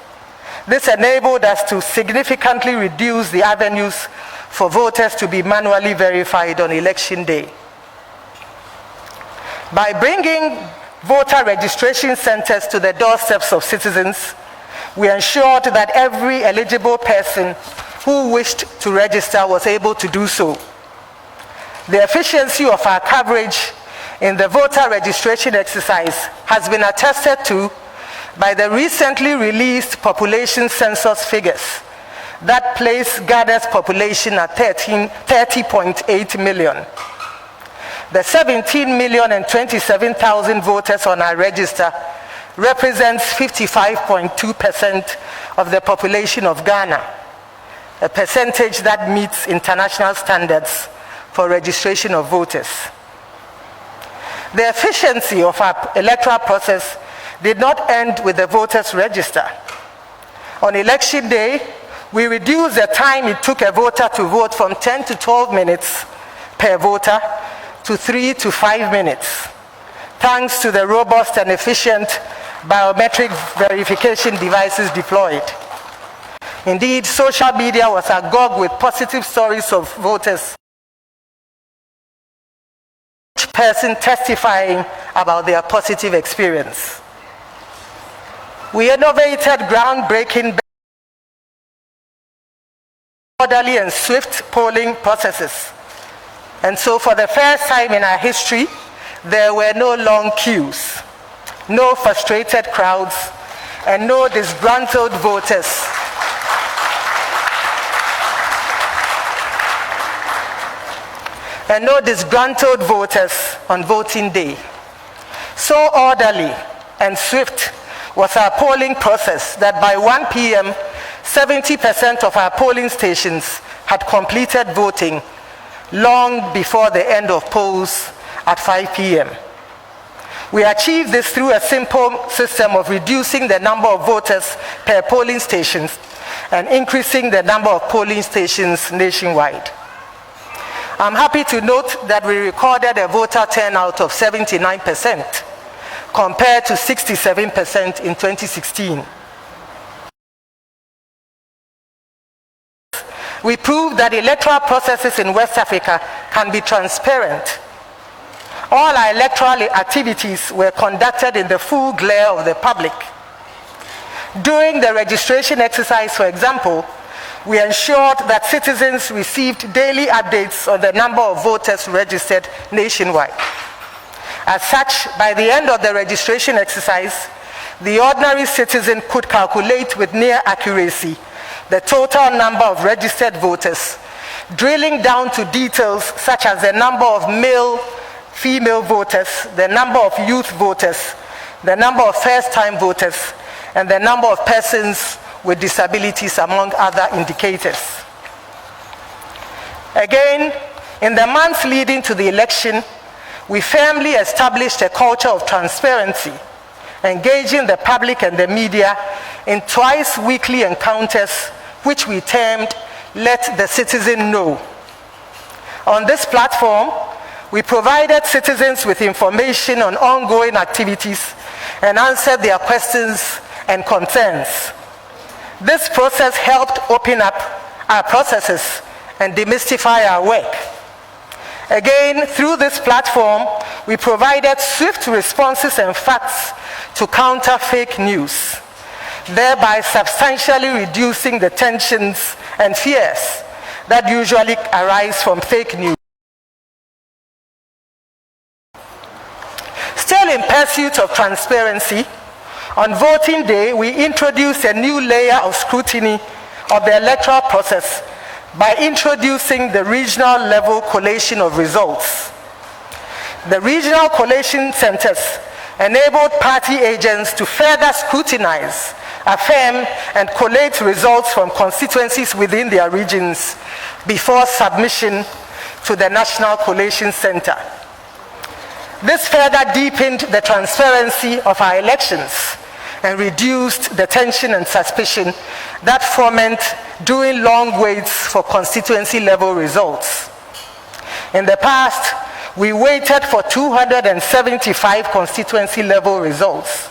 F: This enabled us to significantly reduce the avenues for voters to be manually verified on election day. By bringing voter registration centers to the doorsteps of citizens, we ensured that every eligible person who wished to register was able to do so. The efficiency of our coverage in the voter registration exercise has been attested to by the recently released population census figures that place Ghana's population at 30.8 million. The 17,027,000 voters on our register represents 55.2% of the population of Ghana, a percentage that meets international standards for registration of voters. The efficiency of our electoral process did not end with the voters register. On election day, we reduced the time it took a voter to vote from 10 to 12 minutes per voter to 3 to 5 minutes, thanks to the robust and efficient biometric verification devices deployed. Indeed, social media was agog with positive stories of voters, each person testifying about their positive experience. We innovated groundbreaking, orderly and swift polling processes. And so for the first time in our history, there were no long queues, no frustrated crowds, and no disgruntled voters. And no disgruntled voters on voting day. So orderly and swift was our polling process that by 1 p.m., 70% of our polling stations had completed voting long before the end of polls at 5 p.m. We achieved this through a simple system of reducing the number of voters per polling stations and increasing the number of polling stations nationwide. I'm happy to note that we recorded a voter turnout of 79% compared to 67% in 2016. We proved that electoral processes in West Africa can be transparent. All our electoral activities were conducted in the full glare of the public. During the registration exercise, for example, we ensured that citizens received daily updates on the number of voters registered nationwide. As such, by the end of the registration exercise, the ordinary citizen could calculate with near accuracy the total number of registered voters, drilling down to details such as the number of male, female voters, the number of youth voters, the number of first-time voters, and the number of persons with disabilities, among other indicators. Again, in the months leading to the election, we firmly established a culture of transparency, engaging the public and the media in twice-weekly encounters, which we termed Let the Citizen Know. On this platform, we provided citizens with information on ongoing activities and answered their questions and concerns. This process helped open up our processes and demystify our work. Again, through this platform, we provided swift responses and facts to counter fake news, thereby substantially reducing the tensions and fears that usually arise from fake news. Still in pursuit of transparency, on voting day, we introduced a new layer of scrutiny of the electoral process by introducing the regional level collation of results. The regional collation centers enabled party agents to further scrutinize, affirm, and collate results from constituencies within their regions before submission to the National Collation Center. This further deepened the transparency of our elections and reduced the tension and suspicion that foment during long waits for constituency-level results. In the past, we waited for 275 constituency-level results.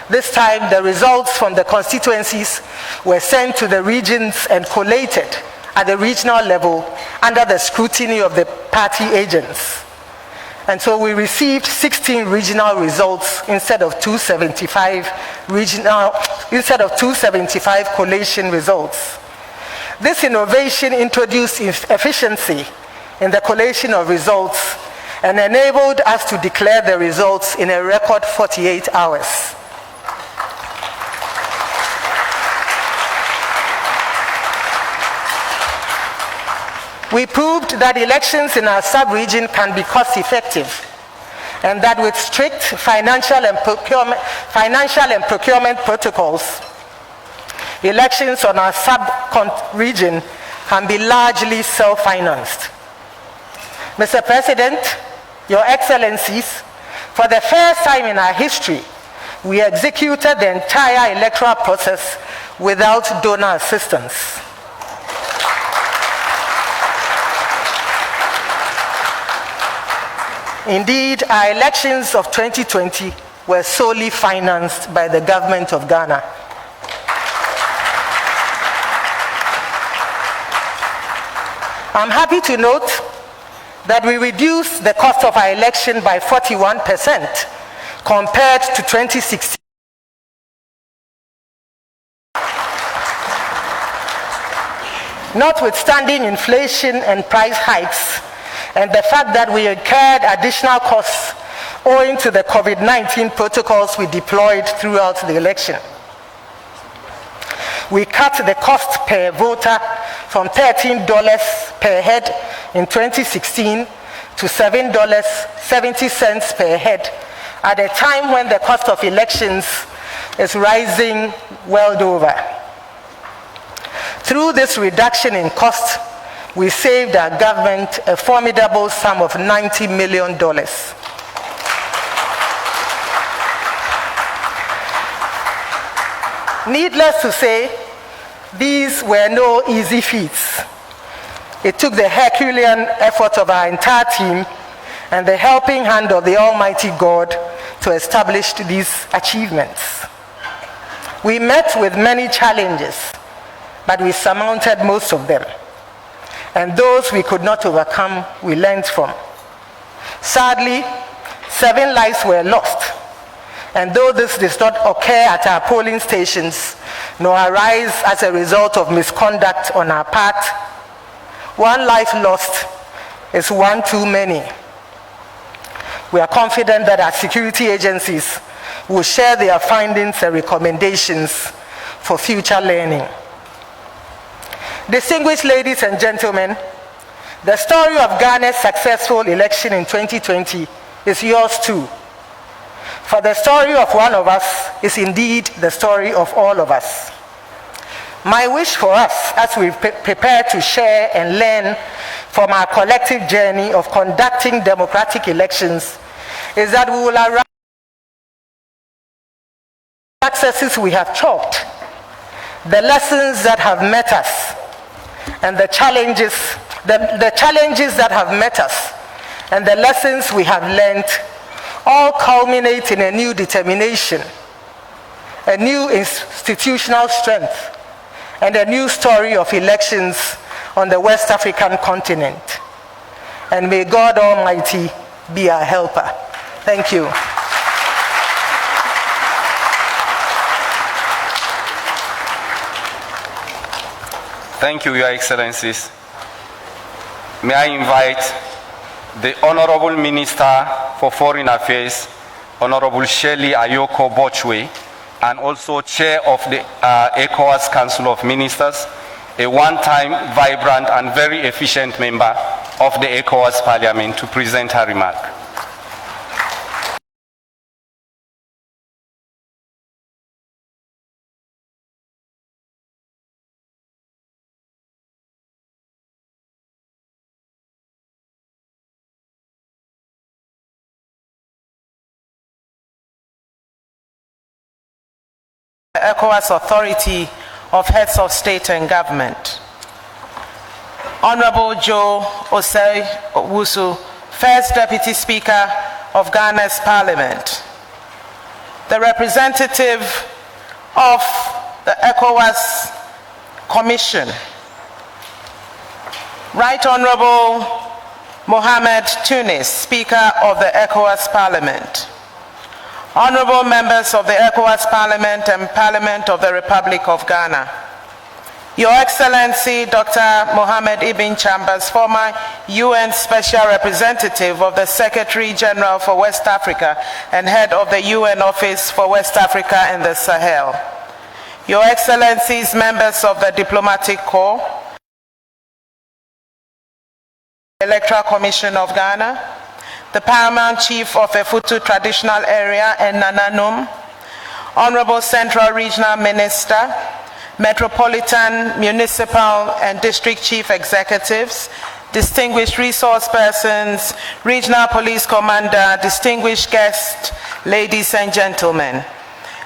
F: This time, the results from the constituencies were sent to the regions and collated at the regional level under the scrutiny of the party agents. And so we received 16 regional results instead of 275 collation results. This innovation introduced efficiency in the collation of results and enabled us to declare the results in a record 48 hours. We proved that elections in our sub-region can be cost-effective, and that with strict financial and procurement protocols, elections on our sub-region can be largely self-financed. Mr. President, Your Excellencies, for the first time in our history, we executed the entire electoral process without donor assistance. Indeed, our elections of 2020 were solely financed by the government of Ghana. I'm happy to note that we reduced the cost of our election by 41% compared to 2016. Notwithstanding inflation and price hikes, and the fact that we incurred additional costs owing to the COVID-19 protocols we deployed throughout the election. We cut the cost per voter from $13 per head in 2016 to $7.70 per head at a time when the cost of elections is rising world over. Through this reduction in cost, we saved our government a formidable sum of $90 million. Needless to say, these were no easy feats. It took the Herculean effort of our entire team and the helping hand of the Almighty God to establish these achievements. We met with many challenges, but we surmounted most of them. And those we could not overcome, we learned from. Sadly, 7 lives were lost. And though this does not occur at our polling stations, nor arise as a result of misconduct on our part, 1 life lost is 1 too many. We are confident that our security agencies will share their findings and recommendations for future learning. Distinguished ladies and gentlemen, the story of Ghana's successful election in 2020 is yours too. For the story of one of us is indeed the story of all of us. My wish for us as we prepare to share and learn from our collective journey of conducting democratic elections is that we will arrive at the successes we have chalked, the lessons that have met us, and the challenges that have met us, and the lessons we have learned, all culminate in a new determination, a new institutional strength, and a new story of elections on the West African continent. And may God Almighty be our helper. Thank you.
B: Thank you, Your Excellencies. May I invite the Honorable Minister for Foreign Affairs, Honorable Shirley Ayoko Bochwe, and also Chair of the Ecowas Council of Ministers, a one-time, vibrant, and very efficient member of the Ecowas Parliament, to present her remark.
G: Ecowas Authority of Heads of State and Government. Honorable Joe Osei Owusu, First Deputy Speaker of Ghana's Parliament. The representative of the Ecowas Commission. Right Honorable Mohamed Tunis, Speaker of the Ecowas Parliament. Honorable members of the Ecowas Parliament and Parliament of the Republic of Ghana. Your Excellency Dr. Mohamed Ibn Chambers, former UN Special Representative of the Secretary General for West Africa and head of the UN Office for West Africa and the Sahel. Your Excellencies, members of the Diplomatic Corps, Electoral Commission of Ghana, the Paramount Chief of Effutu Traditional Area and Nananum, Honorable Central Regional Minister, Metropolitan, Municipal and District Chief Executives, distinguished resource persons, Regional Police Commander, distinguished guests, ladies and gentlemen.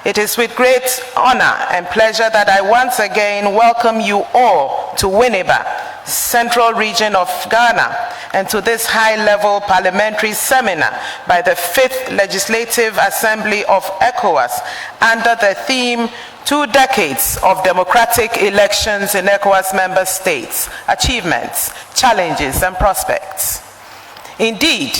G: It is with great honor and pleasure that I once again welcome you all to Winneba, Central Region of Ghana, and to this high-level parliamentary seminar by the 5th Legislative Assembly of ECOWAS under the theme 2 decades of democratic elections in ECOWAS member states, achievements, challenges, and prospects. Indeed,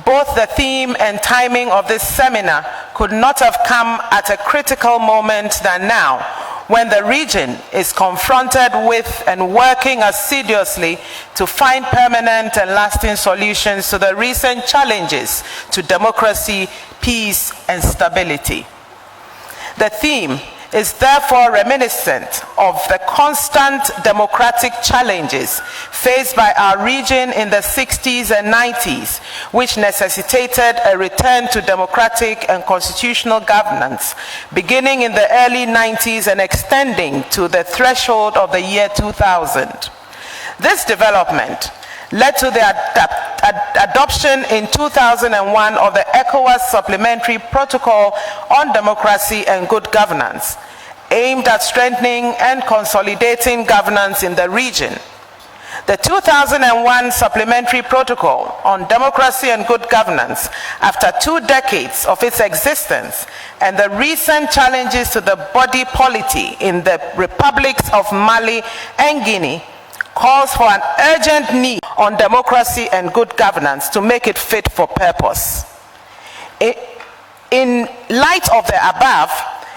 G: both the theme and timing of this seminar could not have come at a critical moment than now, when the region is confronted with and working assiduously to find permanent and lasting solutions to the recent challenges to democracy, peace, and stability. The theme is therefore reminiscent of the constant democratic challenges faced by our region in the 60s and 90s, which necessitated a return to democratic and constitutional governance, beginning in the early 90s and extending to the threshold of the year 2000. This development led to the adoption in 2001 of the ECOWAS Supplementary Protocol on Democracy and Good Governance, aimed at strengthening and consolidating governance in the region. The 2001 Supplementary Protocol on Democracy and Good Governance, after 2 decades of its existence, and the recent challenges to the body polity in the republics of Mali and Guinea, calls for an urgent need on democracy and good governance to make it fit for purpose. In light of the above,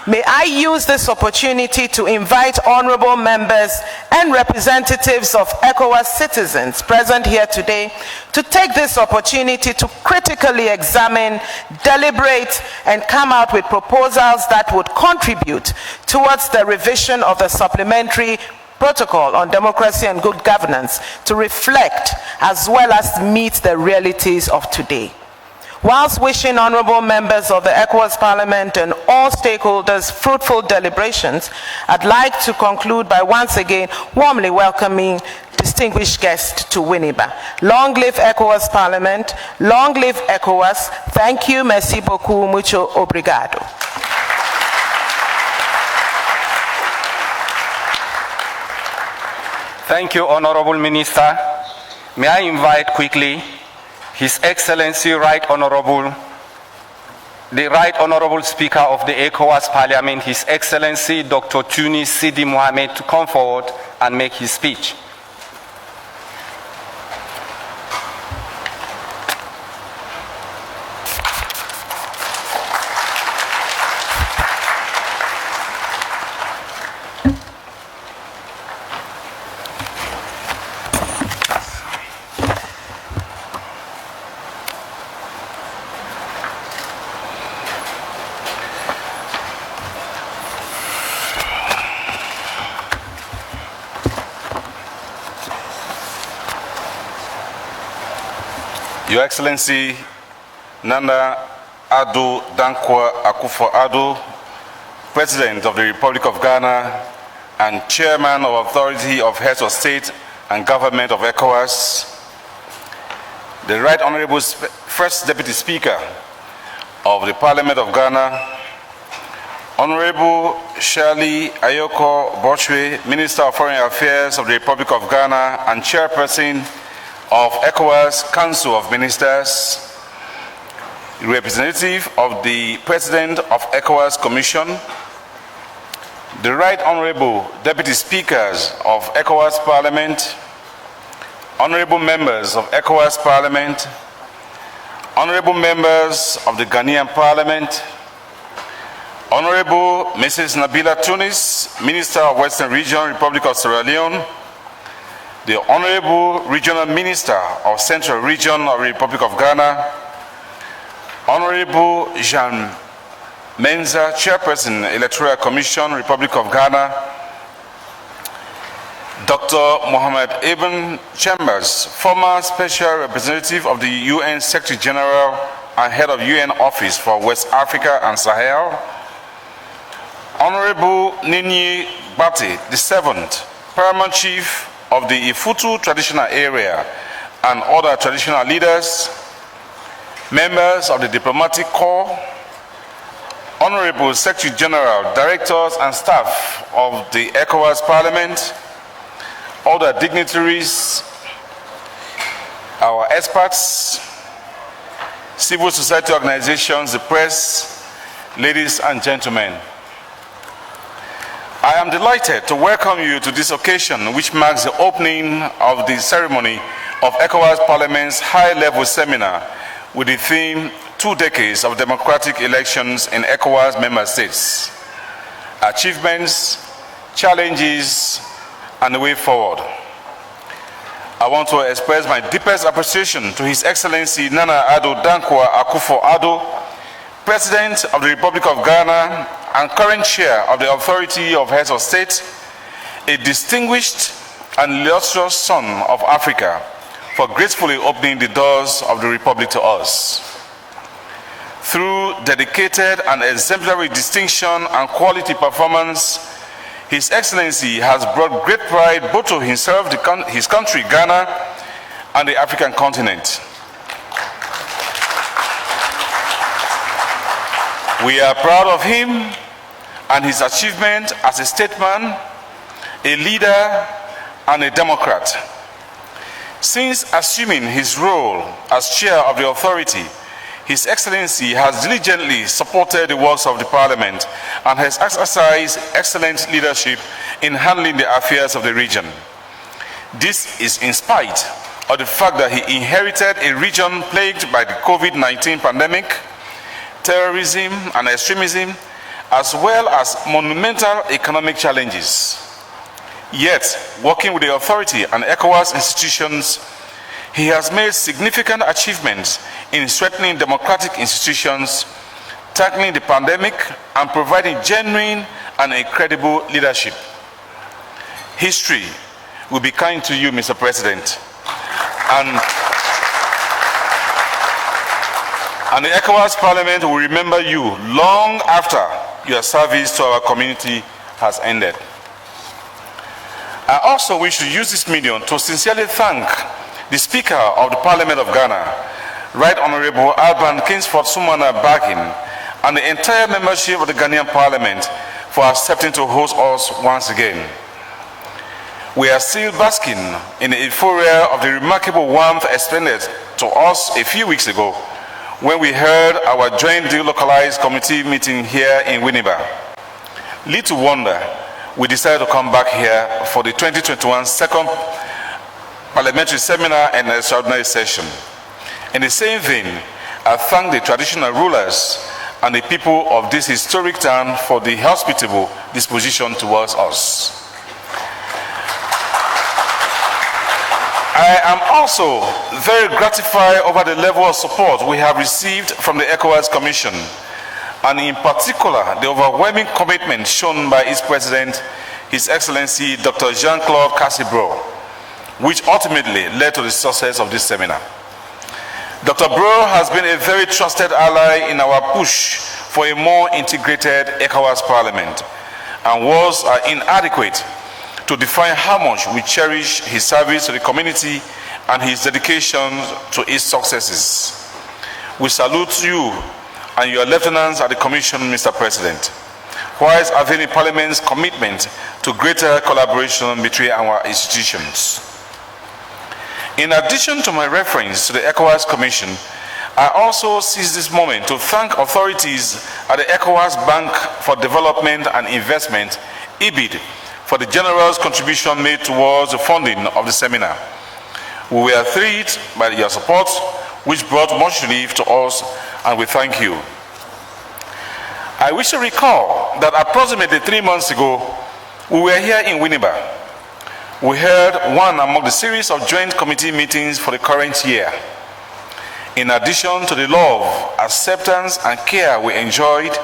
G: may I use this opportunity to invite honorable members and representatives of Ecowas citizens present here today to take this opportunity to critically examine, deliberate, and come out with proposals that would contribute towards the revision of the Supplementary Protocol on Democracy and Good Governance to reflect as well as meet the realities of today. Whilst wishing honorable members of the Ecowas Parliament and all stakeholders fruitful deliberations, I'd like to conclude by once again warmly welcoming distinguished guests to Winneba. Long live Ecowas Parliament, long live Ecowas. Thank you, merci beaucoup, mucho obrigado.
B: Thank you, Honorable Minister. May I invite quickly His Excellency the Right Honorable Speaker of the Ecowas Parliament, His Excellency Dr. Tunis Sidi Mohamed, to come forward and make his speech.
H: Your Excellency Nana Addo Dankwa Akufo-Addo, President of the Republic of Ghana and Chairman of Authority of Heads of State and Government of ECOWAS, the Right Honorable First Deputy Speaker of the Parliament of Ghana, Honorable Shirley Ayoko Bochwe, Minister of Foreign Affairs of the Republic of Ghana and Chairperson of ECOWAS Council of Ministers, representative of the President of ECOWAS Commission, the Right Honorable Deputy Speakers of ECOWAS Parliament, Honorable Members of ECOWAS Parliament, Honorable Members of the Ghanaian Parliament, Honorable Mrs. Nabila Tunis, Minister of Western Region, Republic of Sierra Leone, the Honorable Regional Minister of Central Region of the Republic of Ghana, Honorable Jean Menza, Chairperson, Electoral Commission, Republic of Ghana, Dr. Mohamed Ibn Chambers, former Special Representative of the UN Secretary General and Head of UN Office for West Africa and Sahel, Honorable Nini Bati, the 7th Paramount Chief of the Effutu traditional area, and other traditional leaders, members of the diplomatic corps, Honorable Secretary General, directors and staff of the ECOWAS Parliament, other dignitaries, our experts, civil society organizations, the press, ladies and gentlemen. I am delighted to welcome you to this occasion, which marks the opening of the ceremony of ECOWAS Parliament's high-level seminar with the theme 2 decades of democratic elections in ECOWAS member states, achievements, challenges, and the way forward. I want to express my deepest appreciation to His Excellency Nana Addo Dankwa Akufo-Addo, President of the Republic of Ghana and current Chair of the Authority of Heads of State, a distinguished and illustrious son of Africa, for gracefully opening the doors of the Republic to us. Through dedicated and exemplary distinction and quality performance, His Excellency has brought great pride both to himself, his country, Ghana, and the African continent. We are proud of him and his achievement as a statesman, a leader, and a democrat. Since assuming his role as chair of the authority, His Excellency has diligently supported the works of the Parliament and has exercised excellent leadership in handling the affairs of the region. This is in spite of the fact that he inherited a region plagued by the COVID-19 pandemic, terrorism and extremism, as well as monumental economic challenges. Yet, working with the authority and Ecowas institutions, he has made significant achievements in strengthening democratic institutions, tackling the pandemic, and providing genuine and incredible leadership. History will be kind to you, Mr. President. And the Ecowas Parliament will remember you long after your service to our community has ended. I also wish to use this medium to sincerely thank the Speaker of the Parliament of Ghana, Right Honorable Alban Kingsford Sumana Bakin, and the entire membership of the Ghanaian Parliament for accepting to host us once again. We are still basking in the euphoria of the remarkable warmth extended to us a few weeks ago when we held our joint delocalized committee meeting here in Winneba. Little wonder we decided to come back here for the 2021 second parliamentary seminar and extraordinary session. In the same vein, I thank the traditional rulers and the people of this historic town for the hospitable disposition towards us. I am also very gratified over the level of support we have received from the Ecowas Commission, and in particular, the overwhelming commitment shown by its president, His Excellency Dr. Jean-Claude Cassibro, which ultimately led to the success of this seminar. Dr. Bro has been a very trusted ally in our push for a more integrated ECOWAS Parliament and was inadequate to define how much we cherish his service to the community and his dedication to its successes. We salute you and your lieutenants at the Commission, Mr. President, whilst availing Parliament's commitment to greater collaboration between our institutions. In addition to my reference to the Ecowas Commission, I also seize this moment to thank authorities at the Ecowas Bank for Development and Investment, EBID, for the generous contribution made towards the funding of the seminar. We were thrilled by your support, which brought much relief to us, and we thank you. I wish to recall that approximately 3 months ago, we were here in Winneba. We held one among the series of joint committee meetings for the current year. In addition to the love, acceptance, and care we enjoyed,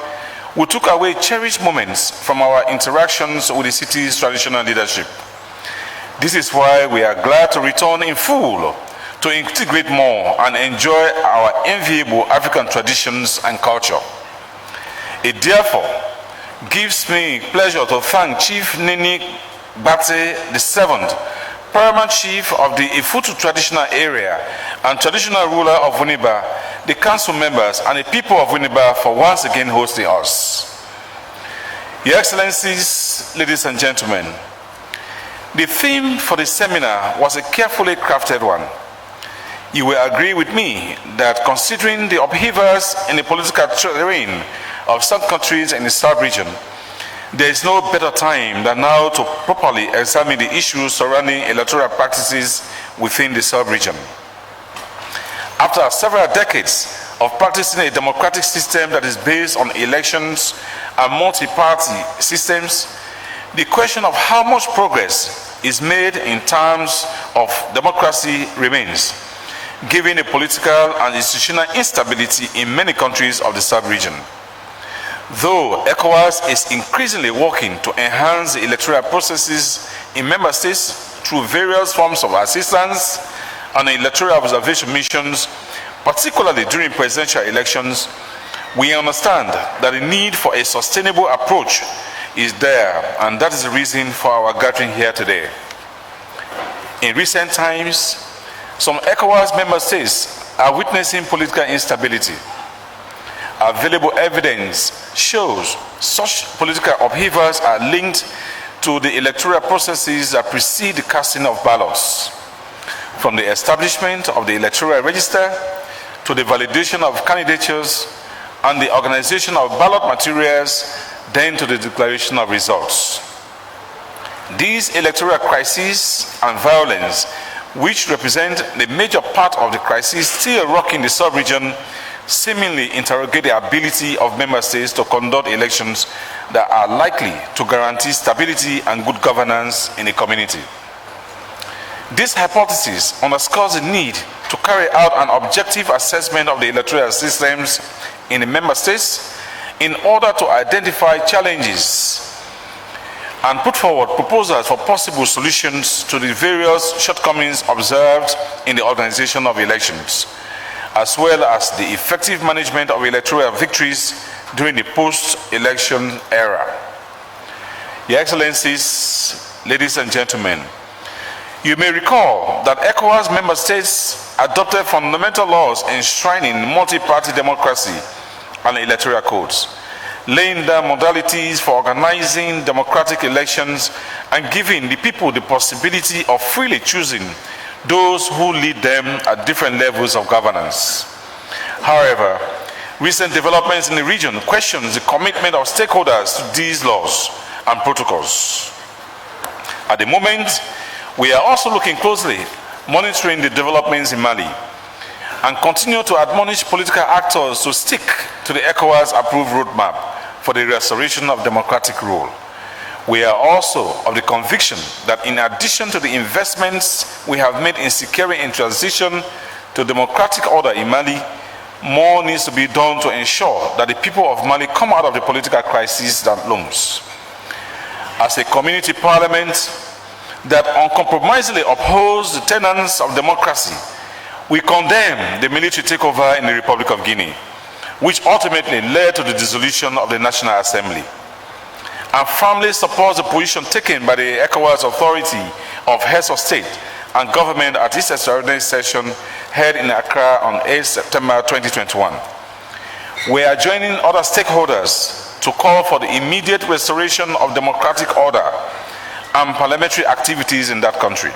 H: we took away cherished moments from our interactions with the city's traditional leadership. This is why we are glad to return in full to integrate more and enjoy our enviable African traditions and culture. It therefore gives me pleasure to thank Chief Nini Bate VII, Paramount Chief of the Effutu traditional area and traditional ruler of Winneba, the council members and the people of Winneba for once again hosting us. Your Excellencies, ladies and gentlemen, the theme for the seminar was a carefully crafted one. You will agree with me that considering the upheavals in the political terrain of some countries in the South region, there is no better time than now to properly examine the issues surrounding electoral practices within the sub-region. After several decades of practicing a democratic system that is based on elections and multi-party systems, the question of how much progress is made in terms of democracy remains, given the political and institutional instability in many countries of the sub-region. Though ECOWAS is increasingly working to enhance the electoral processes in member states through various forms of assistance and electoral observation missions, particularly during presidential elections, we understand that the need for a sustainable approach is there, and that is the reason for our gathering here today. In recent times, some ECOWAS member states are witnessing political instability. Available evidence shows such political upheavals are linked to the electoral processes that precede the casting of ballots, from the establishment of the electoral register to the validation of candidatures and the organization of ballot materials, then to the declaration of results. These electoral crises and violence, which represent the major part of the crisis still rocking the sub-region, seemingly interrogate the ability of member states to conduct elections that are likely to guarantee stability and good governance in a community. This hypothesis underscores the need to carry out an objective assessment of the electoral systems in the member states in order to identify challenges and put forward proposals for possible solutions to the various shortcomings observed in the organization of elections, as well as the effective management of electoral victories during the post-election era. Your Excellencies, ladies and gentlemen, you may recall that ECOWAS member states adopted fundamental laws enshrining multi-party democracy and electoral codes, laying down modalities for organizing democratic elections and giving the people the possibility of freely choosing those who lead them at different levels of governance. However, recent developments in the region question the commitment of stakeholders to these laws and protocols. At the moment, we are also looking closely, monitoring the developments in Mali, and continue to admonish political actors to stick to the ECOWAS-approved roadmap for the restoration of democratic rule. We are also of the conviction that in addition to the investments we have made in securing a transition to democratic order in Mali, more needs to be done to ensure that the people of Mali come out of the political crisis that looms. As a community parliament that uncompromisingly upholds the tenets of democracy, we condemn the military takeover in the Republic of Guinea, which ultimately led to the dissolution of the National Assembly, and firmly supports the position taken by the ECOWAS Authority of Heads of State and Government at its extraordinary session held in Accra on 8 September 2021. We are joining other stakeholders to call for the immediate restoration of democratic order and parliamentary activities in that country.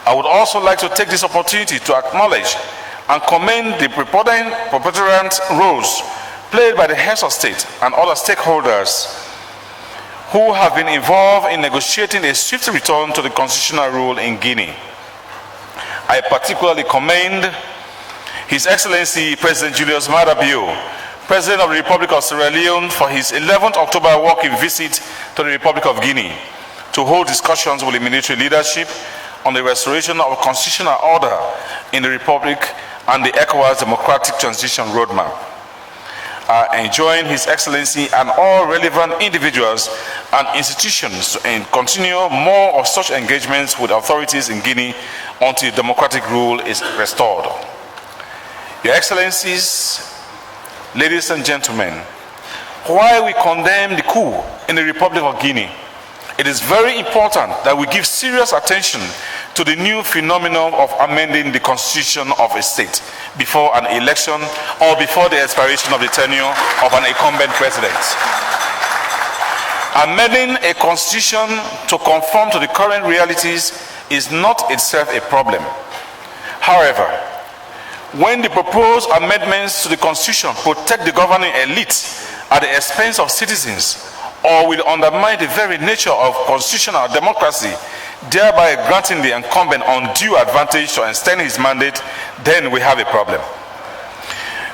H: I would also like to take this opportunity to acknowledge and commend the preponderant roles played by the heads of state and other stakeholders who have been involved in negotiating a swift return to the constitutional rule in Guinea. I particularly commend His Excellency President Julius Maada Bio, President of the Republic of Sierra Leone, for his 11th October walking visit to the Republic of Guinea to hold discussions with the military leadership on the restoration of constitutional order in the Republic and the ECOWAS Democratic Transition Roadmap. I enjoin His Excellency and all relevant individuals and institutions to continue more of such engagements with authorities in Guinea until democratic rule is restored. Your Excellencies, ladies and gentlemen, while we condemn the coup in the Republic of Guinea, it is very important that we give serious attention to the new phenomenon of amending the constitution of a state before an election or before the expiration of the tenure of an incumbent president. Amending a constitution to conform to the current realities is not itself a problem. However, when the proposed amendments to the constitution protect the governing elite at the expense of citizens, or will undermine the very nature of constitutional democracy, thereby granting the incumbent undue advantage to extend his mandate, then we have a problem.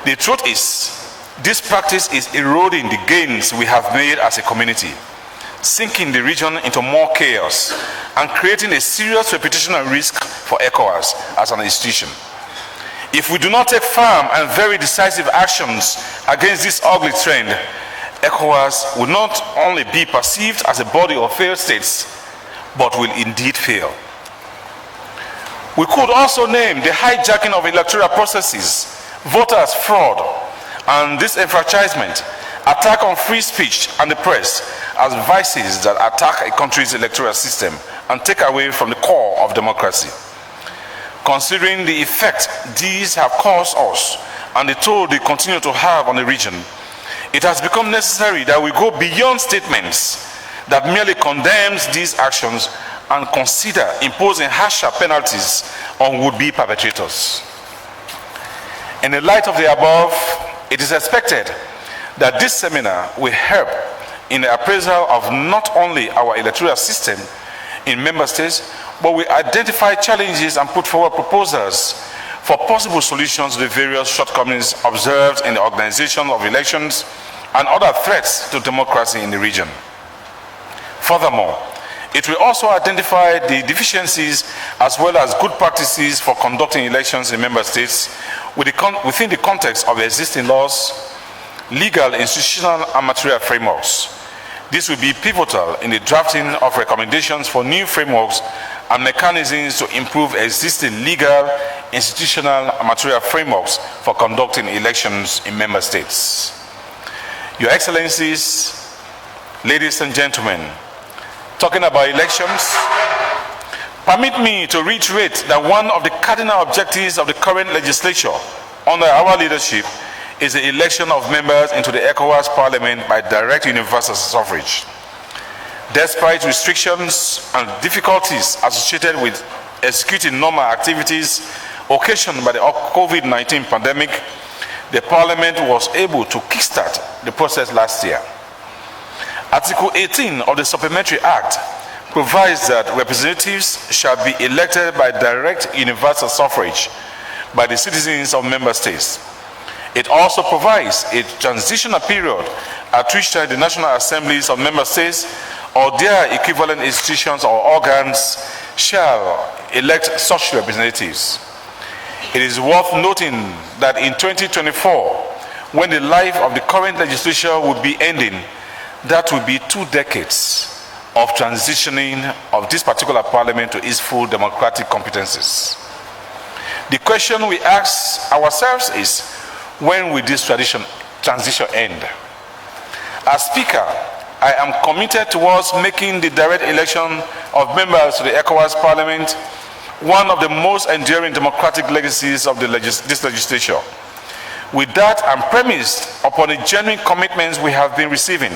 H: The truth is, this practice is eroding the gains we have made as a community, sinking the region into more chaos, and creating a serious reputational risk for ECOWAS as an institution. If we do not take firm and very decisive actions against this ugly trend, ECOWAS will not only be perceived as a body of failed states, but will indeed fail. We could also name the hijacking of electoral processes, voters' fraud, and disenfranchisement, attack on free speech and the press as vices that attack a country's electoral system and take away from the core of democracy. Considering the effect these have caused us and the toll they continue to have on the region, it has become necessary that we go beyond statements that merely condemns these actions and consider imposing harsher penalties on would-be perpetrators. In the light of the above, it is expected that this seminar will help in the appraisal of not only our electoral system in member states, but will identify challenges and put forward proposals for possible solutions to the various shortcomings observed in the organization of elections and other threats to democracy in the region. Furthermore, it will also identify the deficiencies as well as good practices for conducting elections in member states within the context of existing laws, legal, institutional, and material frameworks. This will be pivotal in the drafting of recommendations for new frameworks and mechanisms to improve existing legal, institutional, and material frameworks for conducting elections in member states. Your Excellencies, ladies and gentlemen, talking about elections, permit me to reiterate that one of the cardinal objectives of the current legislature under our leadership is the election of members into the Ecowas Parliament by direct universal suffrage. Despite restrictions and difficulties associated with executing normal activities occasioned by the COVID-19 pandemic, the Parliament was able to kickstart the process last year. Article 18 of the Supplementary Act provides that representatives shall be elected by direct universal suffrage by the citizens of member states. It also provides a transitional period at which time the national assemblies of member states or their equivalent institutions or organs shall elect such representatives. It is worth noting that in 2024, when the life of the current legislature would be ending, that will be 2 decades of transitioning of this particular parliament to its full democratic competencies. The question we ask ourselves is, when will this transition end? As Speaker, I am committed towards making the direct election of members to the Ecowas Parliament one of the most enduring democratic legacies of this legislature. With that, and premised upon the genuine commitments we have been receiving,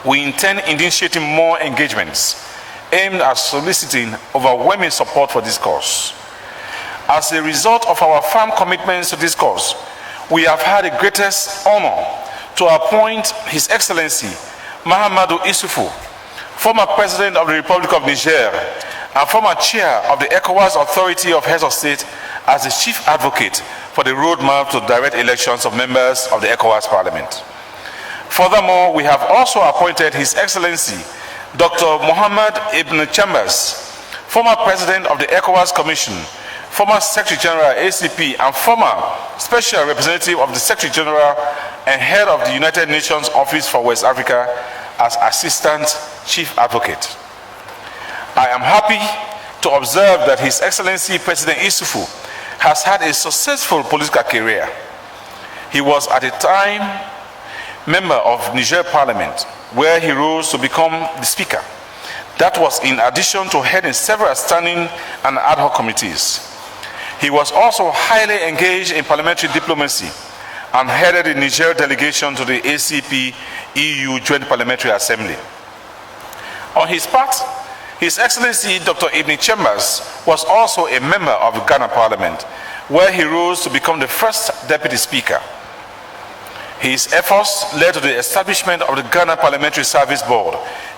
H: we intend initiating more engagements aimed at soliciting overwhelming support for this cause. As a result of our firm commitments to this cause, we have had the greatest honor to appoint His Excellency Mahamadou Issoufou, former President of the Republic of Niger and former Chair of the Ecowas Authority of Heads of State, as the Chief Advocate for the roadmap to direct elections of members of the Ecowas Parliament. Furthermore, we have also appointed His Excellency Dr. Mohamed Ibn Chambers, former President of the Ecowas Commission, former Secretary General ACP, and former Special Representative of the Secretary General and Head of the United Nations Office for West Africa, as Assistant Chief Advocate. I am happy to observe that His Excellency President Issoufou has had a successful political career. He was at the time member of Niger Parliament, where he rose to become the Speaker. That was in addition to heading several standing and ad hoc committees. He was also highly engaged in parliamentary diplomacy and headed the Niger delegation to the ACP-EU Joint Parliamentary Assembly. On his part, His Excellency Dr. Ibn Chambers was also a member of the Ghana Parliament, where he rose to become the first Deputy Speaker. His efforts led to the establishment of the Ghana Parliamentary Service Board,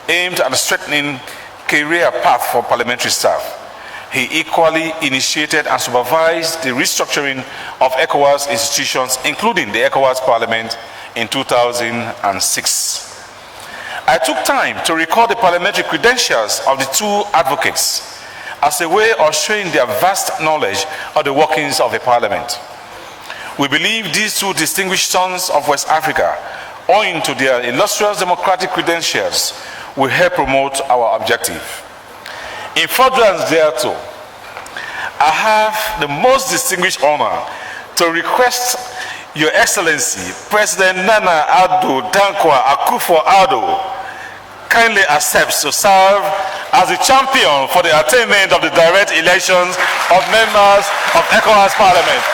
H: aimed at strengthening career path for parliamentary staff. He equally initiated and supervised the restructuring of ECOWAS institutions, including the ECOWAS Parliament, in 2006. I took time to recall the parliamentary credentials of the two advocates as a way of showing their vast knowledge of the workings of the parliament. We believe these two distinguished sons of West Africa, owing to their illustrious democratic credentials, will help promote our objective. In furtherance thereto, I have the most distinguished honor to request Your Excellency President Nana Addo Dankwa Akufo-Addo kindly accepts to serve as the champion for the attainment of the direct elections of members of ECOWAS Parliament.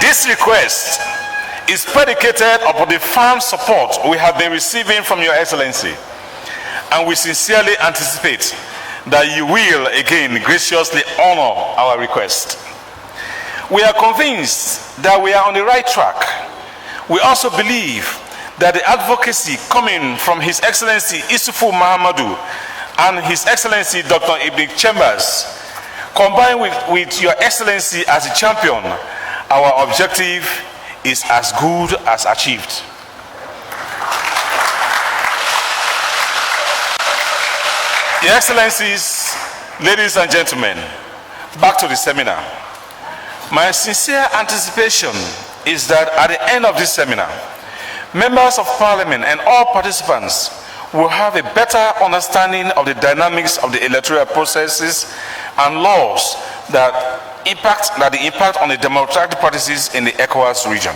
H: This request is predicated upon the firm support we have been receiving from Your Excellency, and we sincerely anticipate that you will again graciously honor our request. We are convinced that we are on the right track. We also believe that the advocacy coming from His Excellency Isufu Mahamadou and His Excellency Dr. Ibn Chambers, combined with Your Excellency as a champion, our objective is as good as achieved. Your Excellencies, ladies and gentlemen, back to the seminar. My sincere anticipation is that at the end of this seminar, members of Parliament and all participants will have a better understanding of the dynamics of the electoral processes and laws that impact on the democratic practices in the Ecowas region.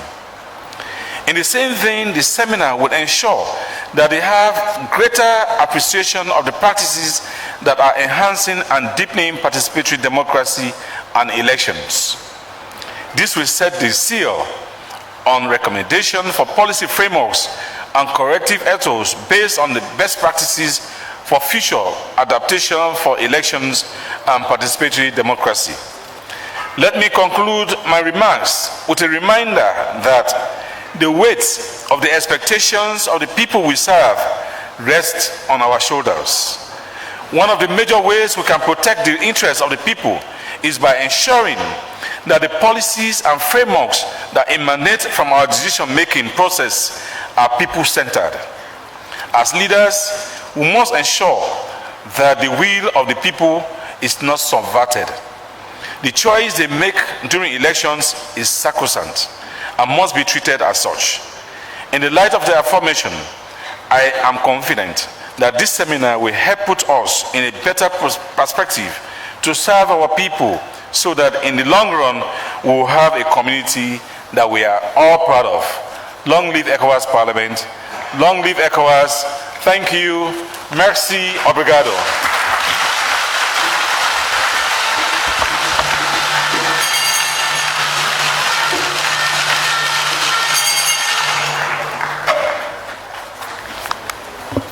H: In the same vein, the seminar will ensure that they have greater appreciation of the practices that are enhancing and deepening participatory democracy and elections. This will set the seal on recommendation for policy frameworks and corrective efforts based on the best practices for future adaptation for elections and participatory democracy. Let me conclude my remarks with a reminder that the weight of the expectations of the people we serve rests on our shoulders. One of the major ways we can protect the interests of the people is by ensuring that the policies and frameworks that emanate from our decision-making process are people-centered. As leaders, we must ensure that the will of the people is not subverted. The choice they make during elections is sacrosanct and must be treated as such. In the light of the aforementioned, I am confident that this seminar will help put us in a better perspective to serve our people, so that in the long run we will have a community that we are all proud of. Long live Ecowas Parliament. Long live Ecowas. Thank you. Merci. Obrigado.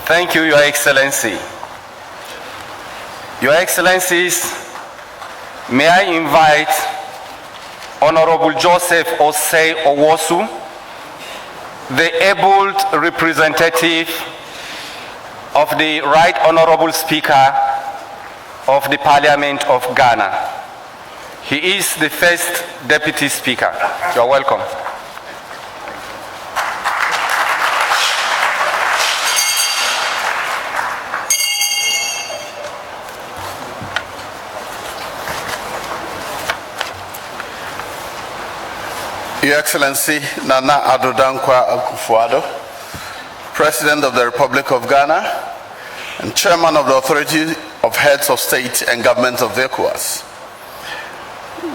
B: Thank you, Your Excellency. Your Excellencies, may I invite Honorable Joseph Osei Owosu, the abled representative of the Right Honorable Speaker of the Parliament of Ghana. He is the first Deputy Speaker. You are welcome.
E: Your Excellency Nana Addo Dankwa Akufo-Addo, President of the Republic of Ghana and Chairman of the Authority of Heads of State and Government of the Ecowas,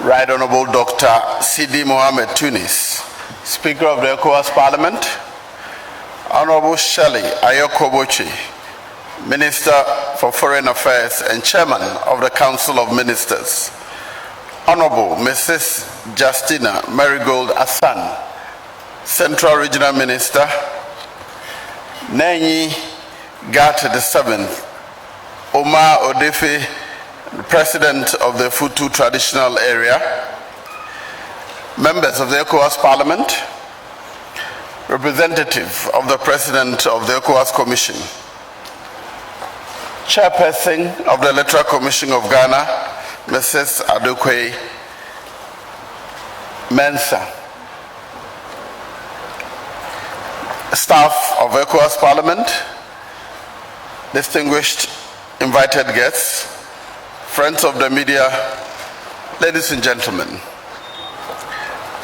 E: Right Honorable Dr. Sidi Mohamed Tunis, Speaker of the Ecowas Parliament, Honorable Shelley Ayokobochi, Minister for Foreign Affairs and Chairman of the Council of Ministers, Honorable Mrs. Justina Marigold Assan, Central Regional Minister, Nenyi Gata VII, Omar Odefe, President of the Effutu Traditional Area, members of the Ecowas Parliament, representative of the President of the Ecowas Commission, Chairperson of the Electoral Commission of Ghana, Mrs. Adokwe Mensa, staff of Ecowas Parliament, distinguished invited guests, friends of the media, ladies and gentlemen,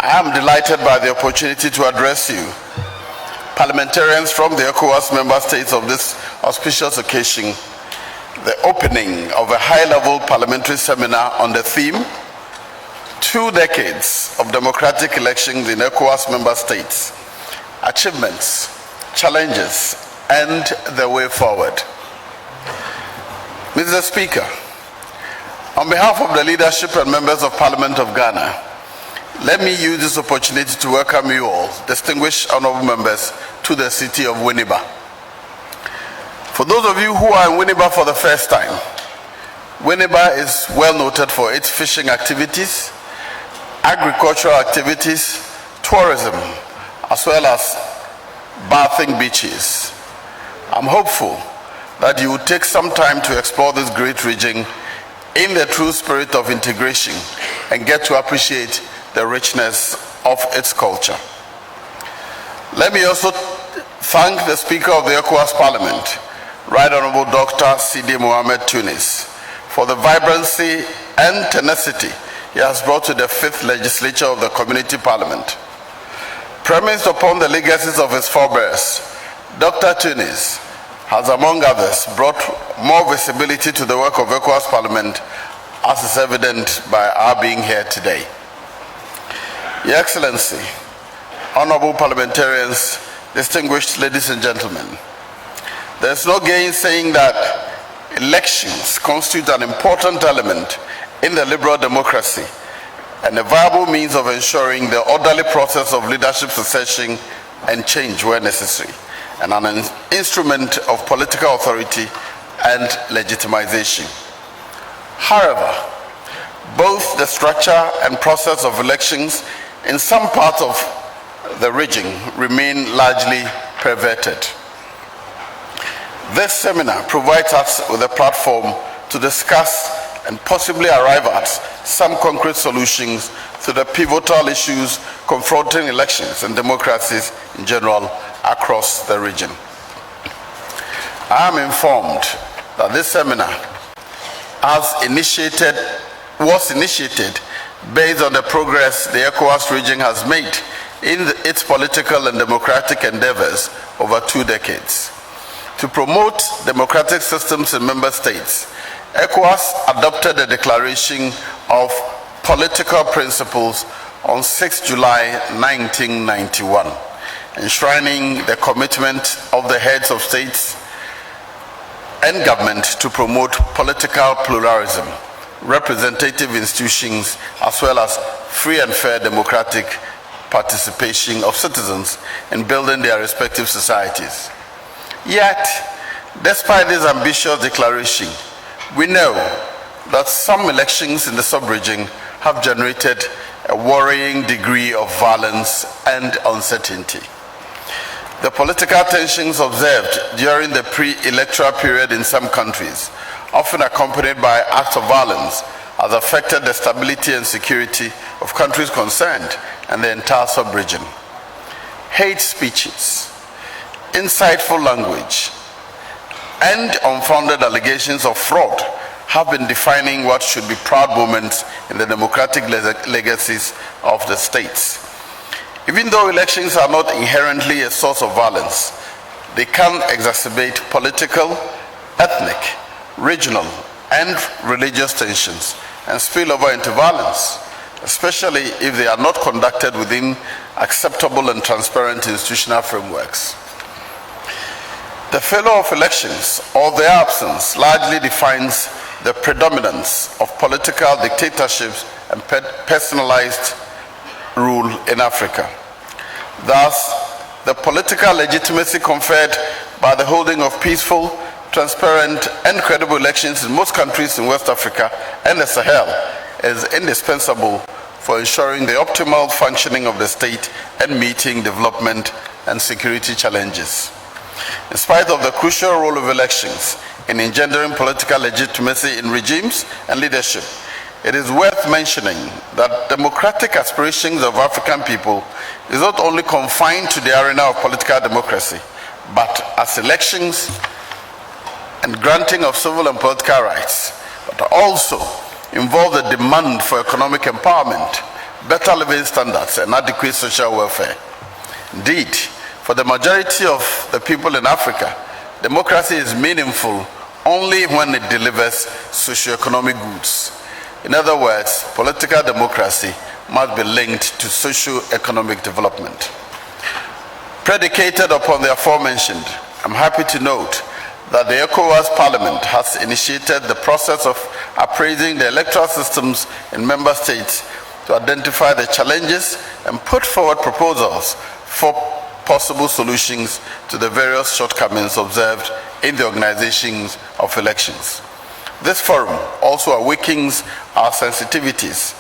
E: I am delighted by the opportunity to address you, parliamentarians from the Ecowas member states, of this auspicious occasion, the opening of a high-level parliamentary seminar on the theme, 2 decades of democratic elections in Ecowas member states, achievements, challenges, and the way forward. Mr. Speaker, I On behalf of the leadership and members of Parliament of Ghana, let me use this opportunity to welcome you all, distinguished honorable members, to the city of Winneba. For those of you who are in Winneba for the first time, Winneba is well noted for its fishing activities, agricultural activities, tourism, as well as bathing beaches. I'm hopeful that you will take some time to explore this great region in the true spirit of integration and get to appreciate the richness of its culture. Let me also thank the Speaker of the Ecowas Parliament, Right Honorable Dr. Sidi Mohamed Tunis, for the vibrancy and tenacity he has brought to the 5th legislature of the Community Parliament. Premised upon the legacies of his forebears, Dr. Tunis has, among others, brought more visibility to the work of Ecowas Parliament, as is evident by our being here today. Your Excellency, honorable parliamentarians, distinguished ladies and gentlemen, there is no gainsaying that elections constitute an important element in the liberal democracy and a viable means of ensuring the orderly process of leadership succession and change where necessary, and an instrument of political authority and legitimization. However, both the structure and process of elections in some parts of the region remain largely perverted. This seminar provides us with a platform to discuss and possibly arrive at some concrete solutions to the pivotal issues confronting elections and democracies in general across the region. I am informed that this seminar was initiated based on the progress the ECOWAS region has made in its political and democratic endeavors over 2 decades. To promote democratic systems in member states, ECOWAS adopted a declaration of political principles on 6 July 1991, enshrining the commitment of the heads of states and government to promote political pluralism, representative institutions, as well as free and fair democratic participation of citizens in building their respective societies. Yet, despite this ambitious declaration, we know that some elections in the sub-region have generated a worrying degree of violence and uncertainty. The political tensions observed during the pre-electoral period in some countries, often accompanied by acts of violence, has affected the stability and security of countries concerned and the entire sub-region. Hate speeches, insightful language, and unfounded allegations of fraud have been defining what should be proud moments in the democratic legacies of the states. Even though elections are not inherently a source of violence, they can exacerbate political, ethnic, regional, and religious tensions and spill over into violence, especially if they are not conducted within acceptable and transparent institutional frameworks. The failure of elections or their absence largely defines the predominance of political dictatorships and personalized rule in Africa. Thus, the political legitimacy conferred by the holding of peaceful, transparent, and credible elections in most countries in West Africa and the Sahel is indispensable for ensuring the optimal functioning of the state and meeting development and security challenges. In spite of the crucial role of elections in engendering political legitimacy in regimes and leadership, it is worth mentioning that democratic aspirations of African people is not only confined to the arena of political democracy, but as elections and granting of civil and political rights, but also involve the demand for economic empowerment, better living standards, and adequate social welfare. Indeed, for the majority of the people in Africa, democracy is meaningful only when it delivers socio-economic goods. In other words, political democracy must be linked to socio-economic development. Predicated upon the aforementioned, I'm happy to note that the ECOWAS Parliament has initiated the process of
I: appraising the electoral systems in member states to identify the challenges and put forward proposals for possible solutions to the various shortcomings observed in the organizations of elections. This forum also awakens our sensitivities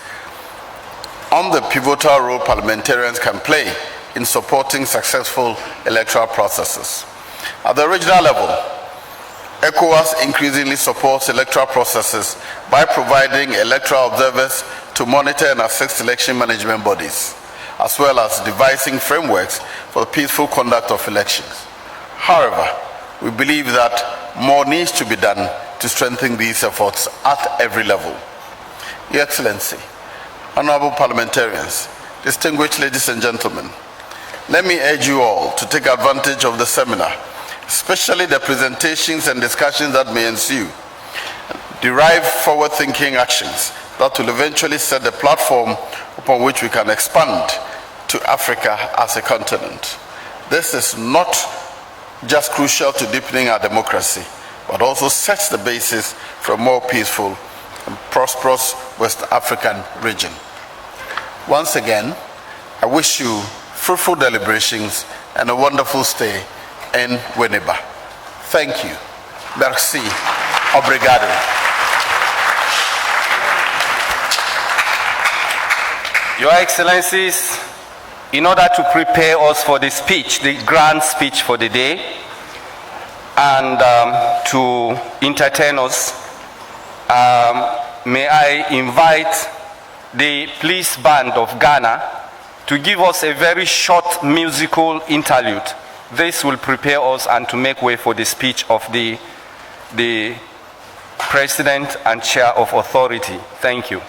I: on the pivotal role parliamentarians can play in supporting successful electoral processes. At the regional level, Ecowas increasingly supports electoral processes by providing electoral observers to monitor and assist election management bodies, as well as devising frameworks for the peaceful conduct of elections. However, we believe that more needs to be done to strengthen these efforts at every level. Your Excellency, honorable parliamentarians, distinguished ladies and gentlemen, let me urge you all to take advantage of the seminar, especially the presentations and discussions that may ensue. Derive forward-thinking actions that will eventually set the platform upon which we can expand to Africa as a continent. This is not just crucial to deepening our democracy, but also sets the basis for a more peaceful and prosperous West African region. Once again, I wish you fruitful deliberations and a wonderful stay in Winneba. Thank you. Merci. Obrigado.
B: Your Excellencies, in order to prepare us for the speech, the grand speech for the day, and to entertain us, may I invite the police band of Ghana to give us a very short musical interlude. This will prepare us and to make way for the speech of the President and Chair of Authority. Thank you.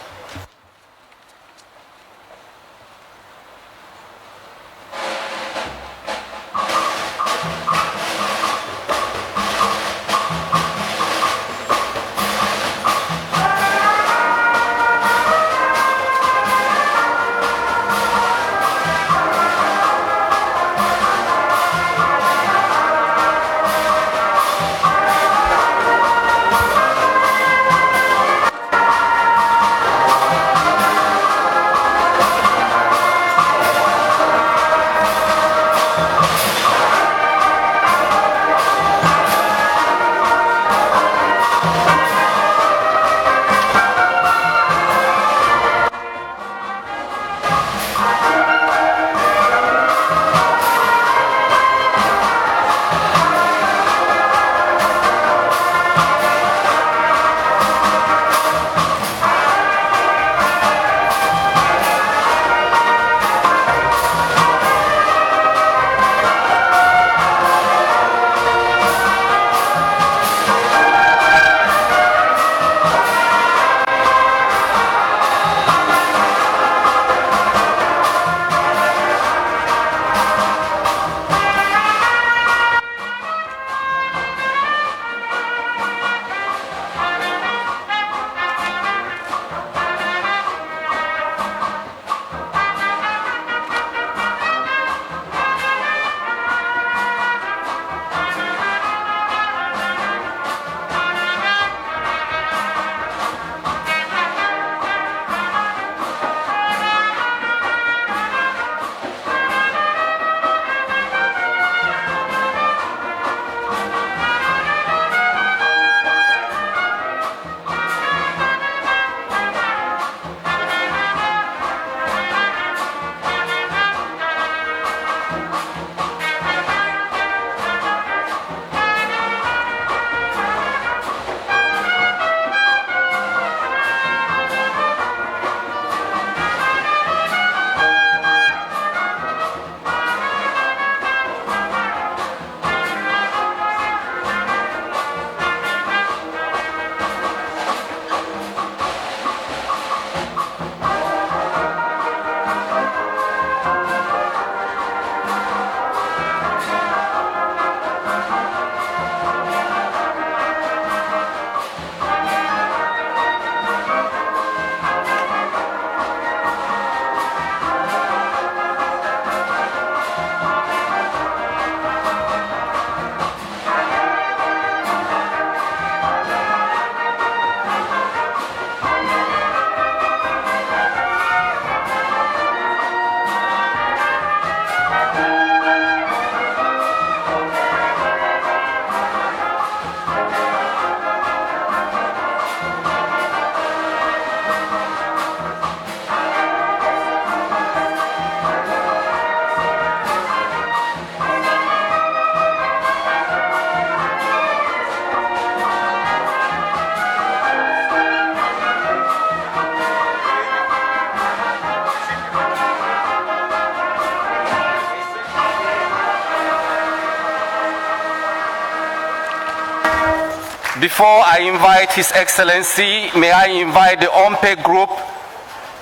B: Before I invite His Excellency, may I invite the OMPE group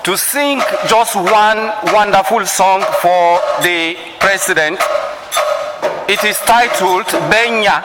B: to sing just one wonderful song for the President. It is titled Benya.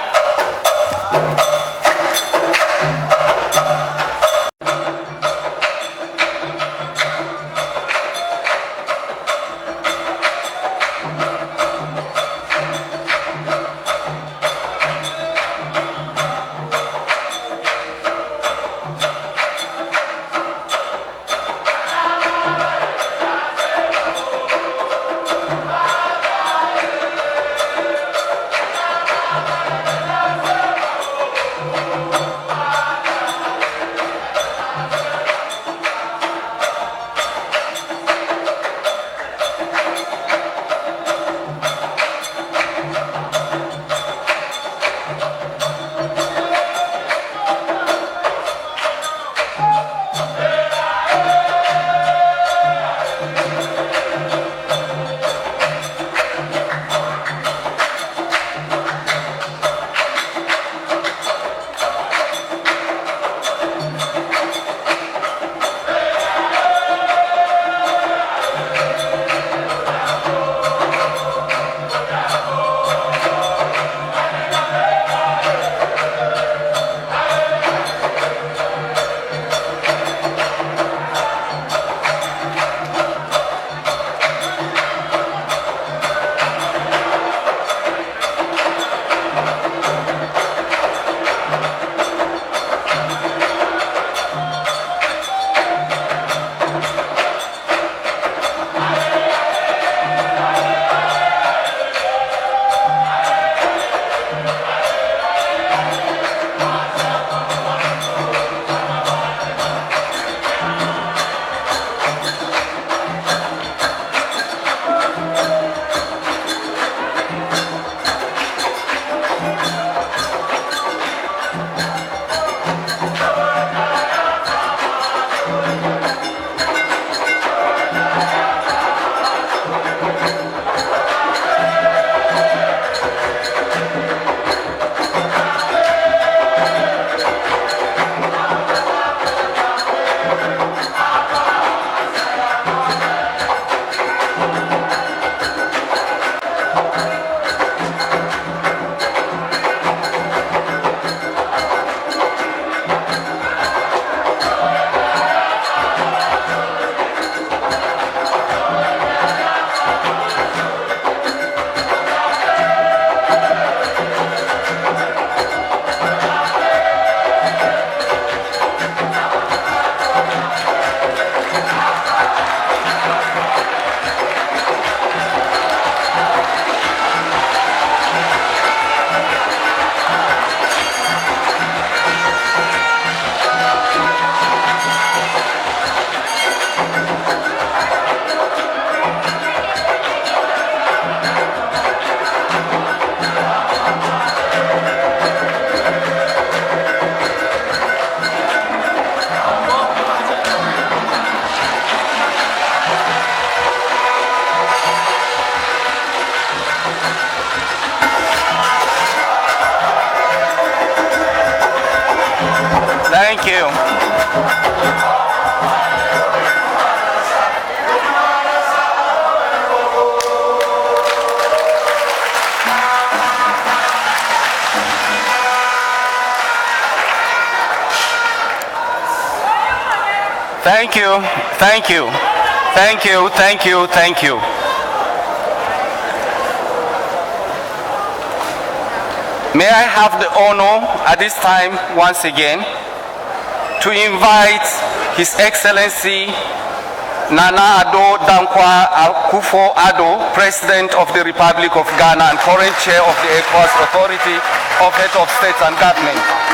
B: Thank you. Thank you, thank you, thank you, thank you, thank you. May I have the honor at this time once again to invite His Excellency Nana Addo Dankwa Akufo-Addo, President of the Republic of Ghana and current Chair of the Ecowas Authority of Heads of States and Government.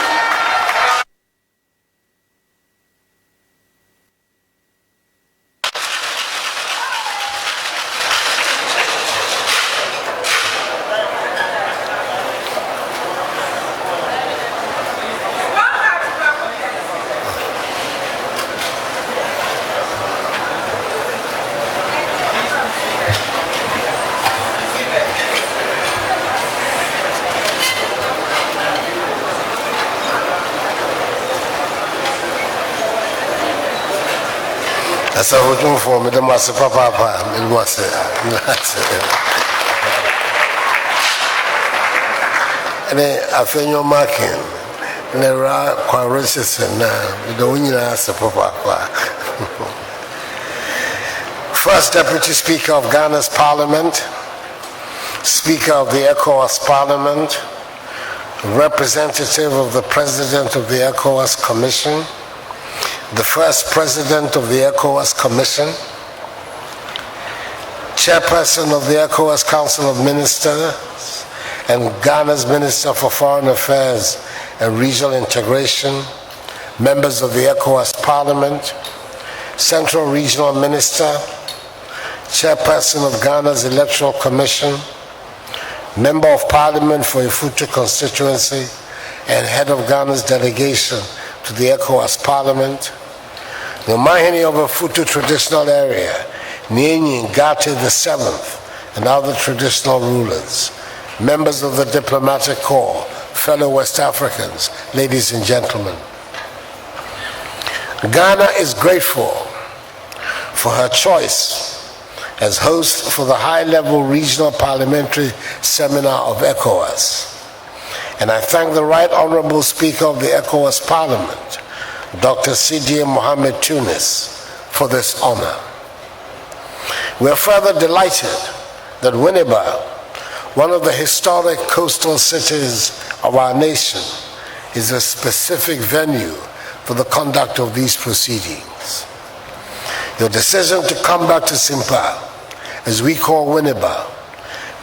J: Asa wotun for me dem ase papa me mo ase. Ene afenyo marking ne ra kwa resistance na the unyina ase papa. First Deputy Speaker of Ghana's Parliament, Speaker of the Ecowas Parliament, representative of the President of the Ecowas Commission, the first President of the Ecowas Commission, Chairperson of the Ecowas Council of Ministers, and Ghana's Minister for Foreign Affairs and Regional Integration, members of the Ecowas Parliament, Central Regional Minister, Chairperson of Ghana's Electoral Commission, Member of Parliament for Effutu constituency, and head of Ghana's delegation to the Ecowas Parliament, the Mahini of Effutu traditional area, Nyenyi Ngate VII, and other traditional rulers, members of the diplomatic corps, fellow West Africans, ladies and gentlemen. Ghana is grateful for her choice as host for the high-level regional parliamentary seminar of ECOWAS. And I thank the Right Honorable Speaker of the ECOWAS Parliament, Dr. Sidiye Mohamed Tunis, for this honor. We are further delighted that Winneba, one of the historic coastal cities of our nation, is a specific venue for the conduct of these proceedings. Your decision to come back to Simpa, as we call Winneba,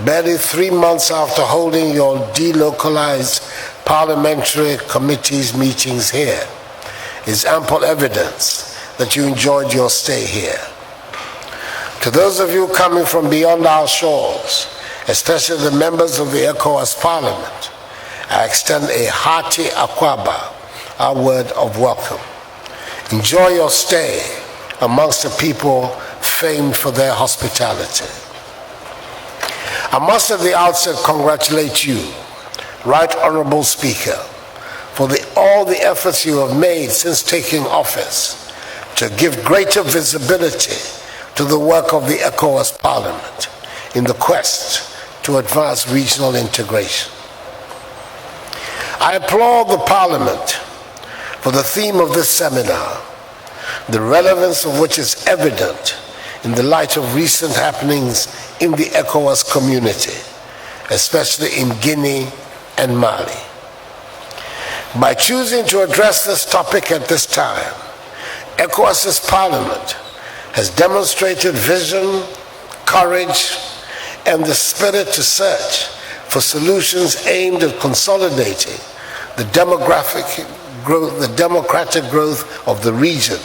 J: barely 3 months after holding your delocalized parliamentary committees meetings here, is ample evidence that you enjoyed your stay here. To those of you coming from beyond our shores, especially the members of the ECOWAS Parliament, I extend a hearty akwaba, our word of welcome. Enjoy your stay amongst the people famed for their hospitality. I must at the outset congratulate you, Right Honorable Speaker, for all the efforts you have made since taking office to give greater visibility to the work of the ECOWAS Parliament in the quest to advance regional integration. I applaud the Parliament for the theme of this seminar, the relevance of which is evident in the light of recent happenings in the ECOWAS community, especially in Guinea and Mali. By choosing to address this topic at this time, ECOWAS's Parliament has demonstrated vision, courage, and the spirit to search for solutions aimed at consolidating the democratic growth of the region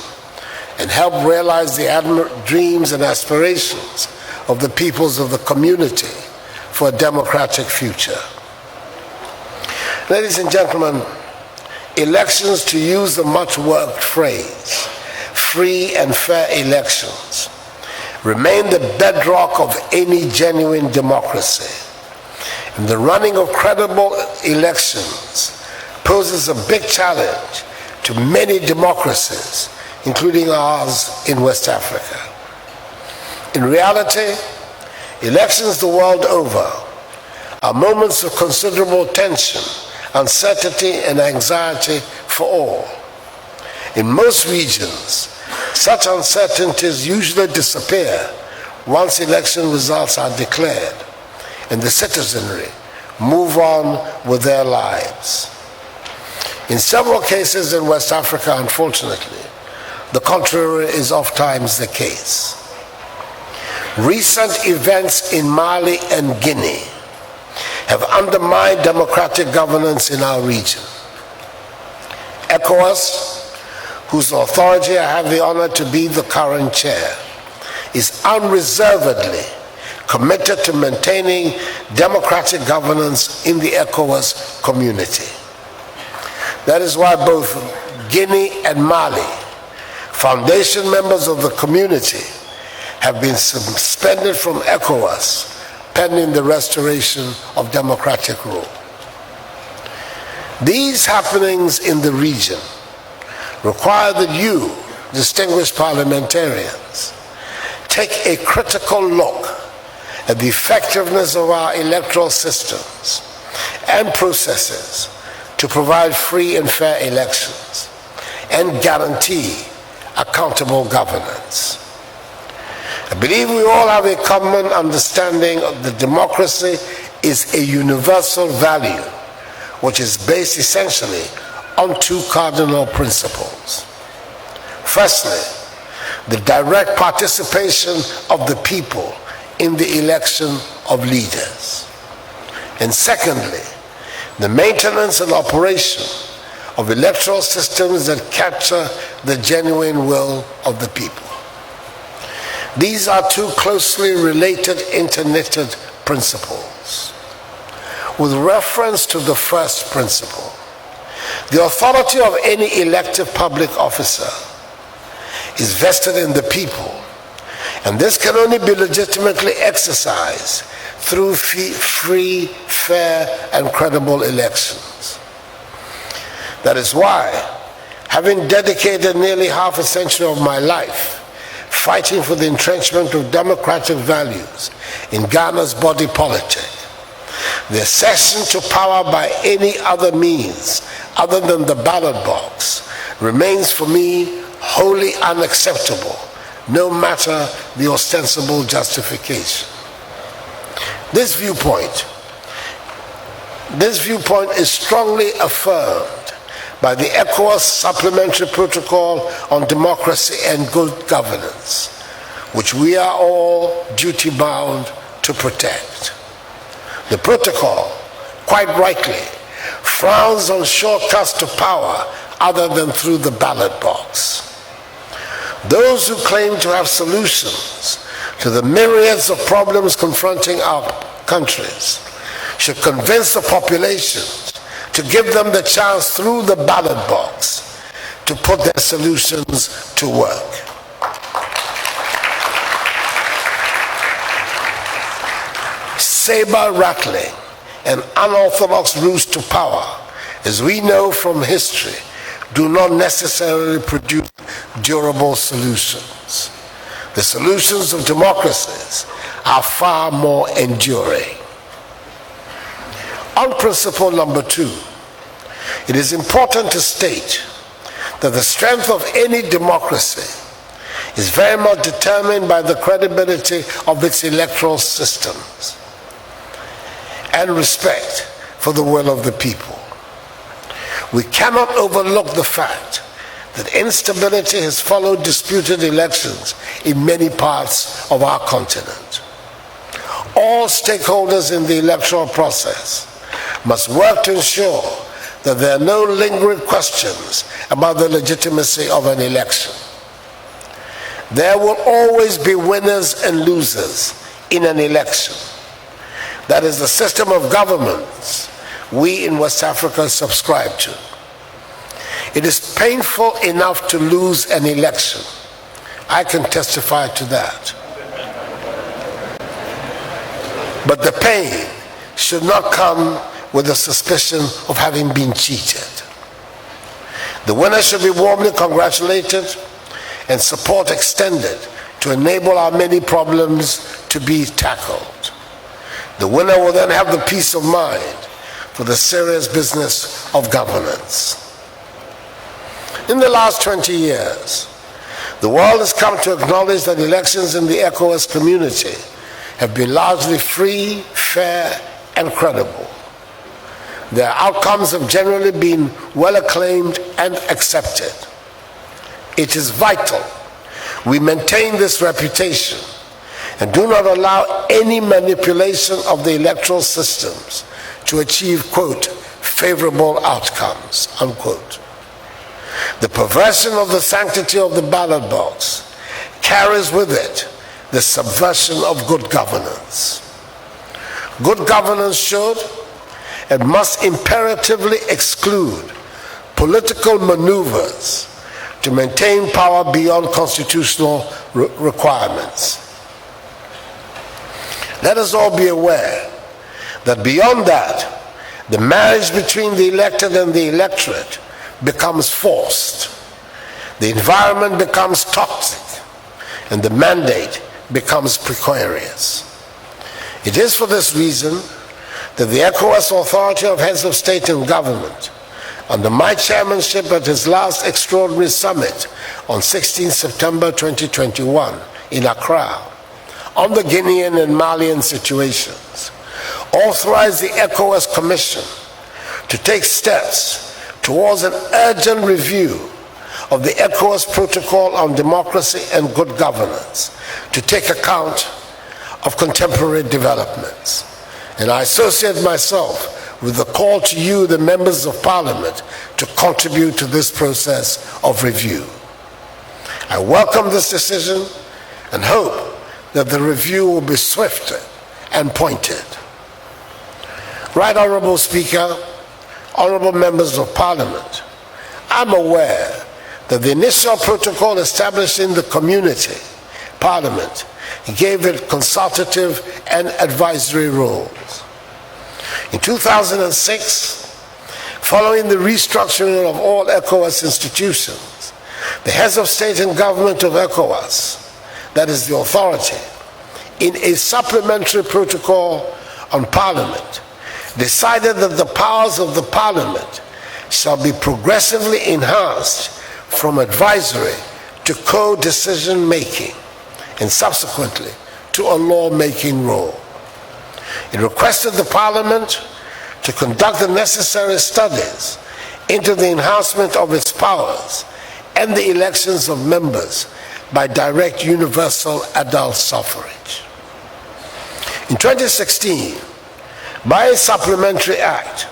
J: and help realize the dreams and aspirations of the peoples of the community for a democratic future. Ladies and gentlemen, elections, to use the much-worked phrase, free and fair elections, remain the bedrock of any genuine democracy. And the running of credible elections poses a big challenge to many democracies, including ours in West Africa. In reality, elections the world over are moments of considerable tension, uncertainty, and anxiety for all. In most regions, such uncertainties usually disappear once election results are declared and the citizenry move on with their lives. In several cases in West Africa, unfortunately, the contrary is oftentimes the case. Recent events in Mali and Guinea have undermined democratic governance in our region. ECOWAS, whose authority I have the honor to be the current chair, is unreservedly committed to maintaining democratic governance in the ECOWAS community. That is why both Guinea and Mali, foundation members of the community, have been suspended from ECOWAS pending the restoration of democratic rule. These happenings in the region require that you, distinguished parliamentarians, take a critical look at the effectiveness of our electoral systems and processes to provide free and fair elections and guarantee accountable governance. I believe we all have a common understanding that democracy is a universal value which is based essentially on two cardinal principles. Firstly, the direct participation of the people in the election of leaders. And secondly, the maintenance and operation of electoral systems that capture the genuine will of the people. These are two closely related, interknitted principles. With reference to the first principle, the authority of any elected public officer is vested in the people, and this can only be legitimately exercised through free, fair, and credible elections. That is why, having dedicated nearly half a century of my life fighting for the entrenchment of democratic values in Ghana's body politic, the accession to power by any other means other than the ballot box remains for me wholly unacceptable, no matter the ostensible justification. This viewpoint is strongly affirmed by the Ecowas Supplementary Protocol on Democracy and Good Governance, which we are all duty-bound to protect. The protocol, quite rightly, frowns on shortcuts to power other than through the ballot box. Those who claim to have solutions to the myriads of problems confronting our countries should convince the population to give them the chance through the ballot box to put their solutions to work. Saber-rattling and unorthodox routes to power, as we know from history, do not necessarily produce durable solutions. The solutions of democracies are far more enduring. On principle number 2, it is important to state that the strength of any democracy is very much determined by the credibility of its electoral systems and respect for the will of the people. We cannot overlook the fact that instability has followed disputed elections in many parts of our continent. All stakeholders in the electoral process must work to ensure that there are no lingering questions about the legitimacy of an election. There will always be winners and losers in an election. That is the system of governance we in West Africa subscribe to. It is painful enough to lose an election. I can testify to that. But the pain should not come with the suspicion of having been cheated. The winner should be warmly congratulated and support extended to enable our many problems to be tackled. The winner will then have the peace of mind for the serious business of governance. In the last 20 years, the world has come to acknowledge that elections in the Ecowas community have been largely free, fair, and credible. Their outcomes have generally been well acclaimed and accepted. It is vital we maintain this reputation and do not allow any manipulation of the electoral systems to achieve, quote, favorable outcomes, unquote. The perversion of the sanctity of the ballot box carries with it the subversion of good governance. Good governance should and must imperatively exclude political maneuvers to maintain power beyond constitutional requirements. Let us all be aware that beyond that, the marriage between the elected and the electorate becomes forced. the environment becomes toxic and the mandate becomes precarious. It is for this reason that the Ecowas Authority of Heads of State and Government, under my chairmanship at its last extraordinary summit on 16 September 2021 in Accra, on the Guinean and Malian situations, authorized the Ecowas Commission to take steps towards an urgent review of the Ecowas Protocol on Democracy and Good Governance to take account of contemporary developments. And I associate myself with the call to you, the members of Parliament, to contribute to this process of review. I welcome this decision and hope that the review will be swift and pointed. Right Honourable Speaker, honourable members of Parliament, I'm aware that the initial protocol establishing the community, Parliament, gave it consultative and advisory roles. In 2006, following the restructuring of all ECOWAS institutions, the heads of state and government of ECOWAS, that is the authority, in a supplementary protocol on Parliament, decided that the powers of the Parliament shall be progressively enhanced from advisory to co-decision making and subsequently to a law-making role. It requested the Parliament to conduct the necessary studies into the enhancement of its powers and the elections of members by direct universal adult suffrage. In 2016, by a supplementary act,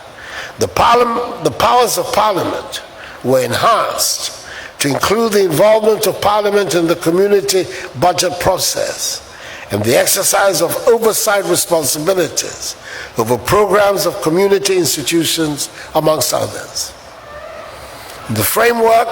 J: the powers of Parliament were enhanced to include the involvement of Parliament in the community budget process and the exercise of oversight responsibilities over programs of community institutions, amongst others. The framework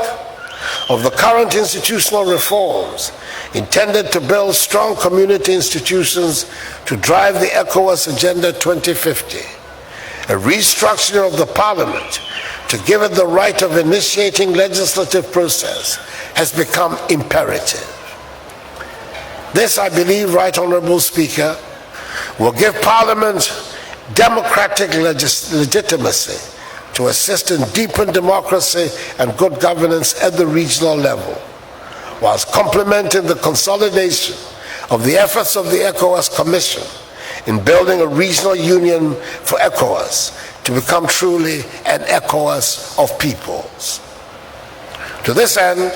J: of the current institutional reforms intended to build strong community institutions to drive the ECOWAS Agenda 2050, a restructuring of the Parliament to give it the right of initiating legislative process has become imperative. This, I believe, Right Honourable Speaker, will give Parliament democratic legitimacy to assist in deepened democracy and good governance at the regional level, whilst complementing the consolidation of the efforts of the ECOWAS Commission in building a regional union for ECOWAS to become truly an ECOWAS of peoples. To this end,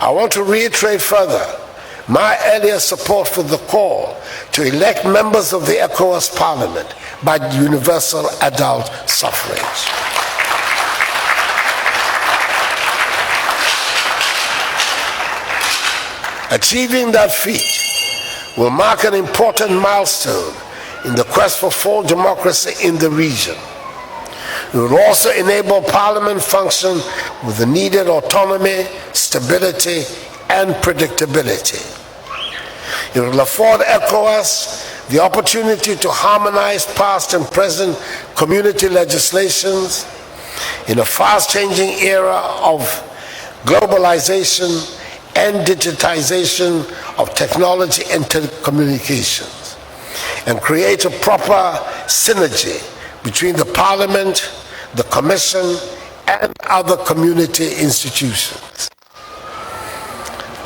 J: I want to reiterate further my earlier support for the call to elect members of the ECOWAS Parliament by universal adult suffrage. Achieving that feat will mark an important milestone in the quest for full democracy in the region. It will also enable Parliament function with the needed autonomy, stability, and predictability. It will afford ECOWAS the opportunity to harmonize past and present community legislations in a fast-changing era of globalization and digitization of technology and telecommunications, and create a proper synergy between the Parliament, the Commission, and other community institutions.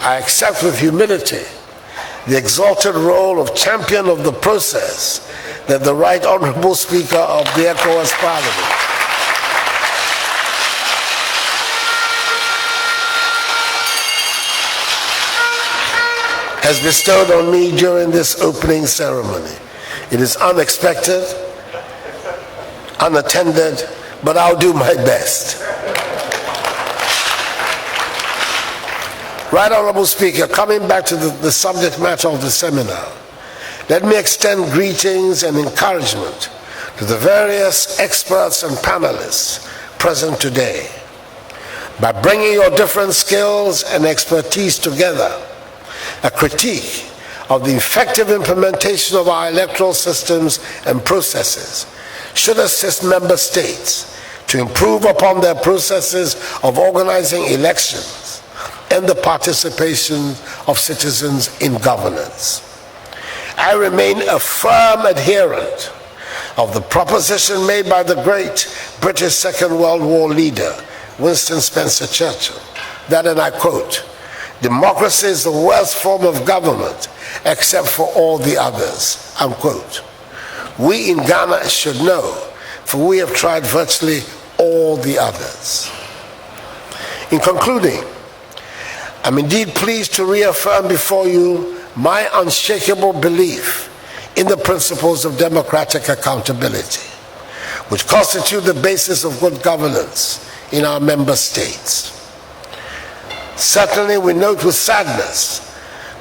J: I accept with humility the exalted role of champion of the process that the Right Honourable Speaker of the ECOWAS Parliament has bestowed on me during this opening ceremony. It is unexpected, unattended, but I'll do my best. Right Honourable Speaker, coming back to the subject matter of the seminar, let me extend greetings and encouragement to the various experts and panelists present today. By bringing your different skills and expertise together, a critique of the effective implementation of our electoral systems and processes should assist member states to improve upon their processes of organizing elections and the participation of citizens in governance. I remain a firm adherent of the proposition made by the great British Second World War leader, Winston Spencer Churchill, that, and I quote, "Democracy is the worst form of government except for all the others," unquote. We in Ghana should know, for we have tried virtually all the others. In concluding, I'm indeed pleased to reaffirm before you my unshakable belief in the principles of democratic accountability, which constitute the basis of good governance in our member states. Certainly, we note with sadness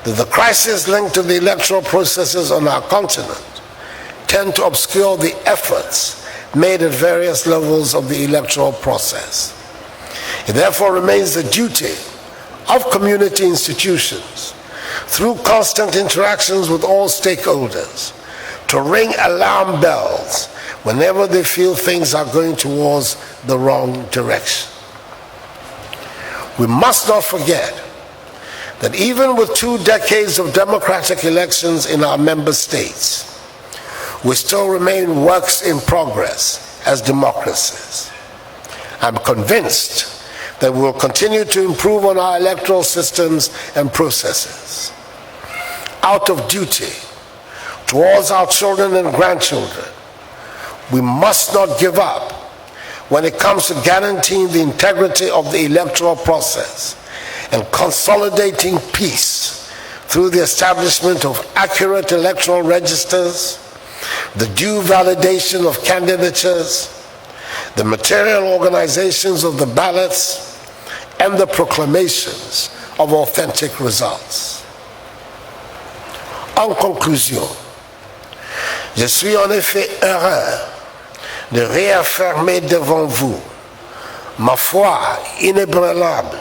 J: that the crises linked to the electoral processes on our continent tend to obscure the efforts made at various levels of the electoral process. It therefore remains the duty of community institutions, through constant interactions with all stakeholders, to ring alarm bells whenever they feel things are going towards the wrong direction. We must not forget that even with 2 decades of democratic elections in our member states, we still remain works in progress as democracies. I'm convinced that we will continue to improve on our electoral systems and processes. Out of duty towards our children and grandchildren, we must not give up when it comes to guaranteeing the integrity of the electoral process and consolidating peace through the establishment of accurate electoral registers, the due validation of candidatures, the material organizations of the ballots, and the proclamations of authentic results. En conclusion, je suis en effet heureux de réaffirmer devant vous ma foi inébranlable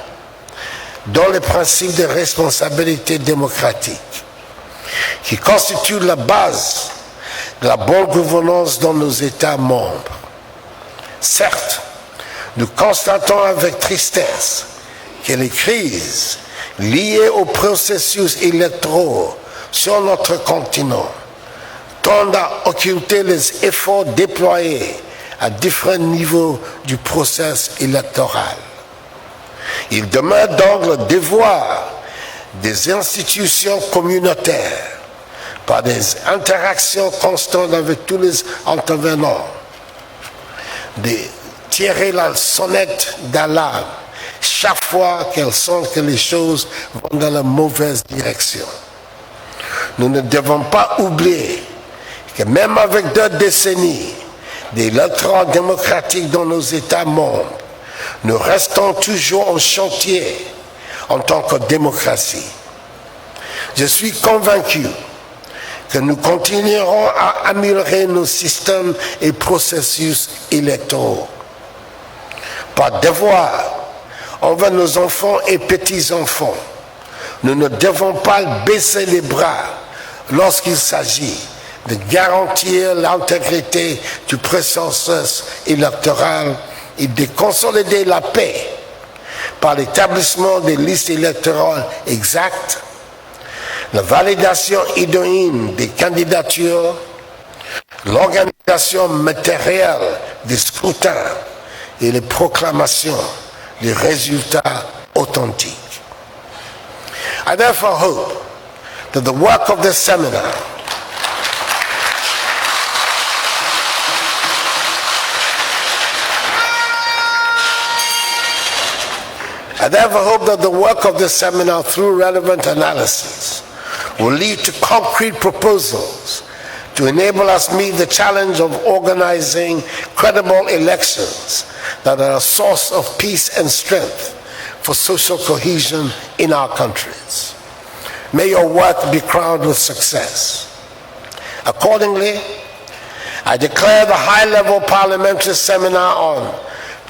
J: dans les principes de responsabilité démocratique qui constituent la base de la bonne gouvernance dans nos États membres. Certes, nous constatons avec tristesse que les crises liées aux processus électoraux sur notre continent tendent à occulter les efforts déployés à différents niveaux du processus électoral. Il demeure donc le devoir des institutions communautaires, par des interactions constantes avec tous les intervenants, de tirer la sonnette d'alarme chaque fois qu'elles sentent que les choses vont dans la mauvaise direction. Nous ne devons pas oublier que même avec 2 décennies d'électorat démocratique dans nos États membres, nous restons toujours en chantier en tant que démocratie. Je suis convaincu que nous continuerons à améliorer nos systèmes et processus électoraux. Par devoir envers nos enfants et petits-enfants, nous ne devons pas baisser les bras lorsqu'il s'agit de garantir l'intégrité du processus électoral et de consolider la paix par l'établissement des listes électorales exactes, la validation idoine des candidatures, l'organisation matérielle des scrutins et les proclamations des résultats authentiques. I therefore hope that the work of this seminar through relevant analysis will lead to concrete proposals to enable us meet the challenge of organizing credible elections that are a source of peace and strength for social cohesion in our countries. May your work be crowned with success. Accordingly, I declare the high-level parliamentary seminar on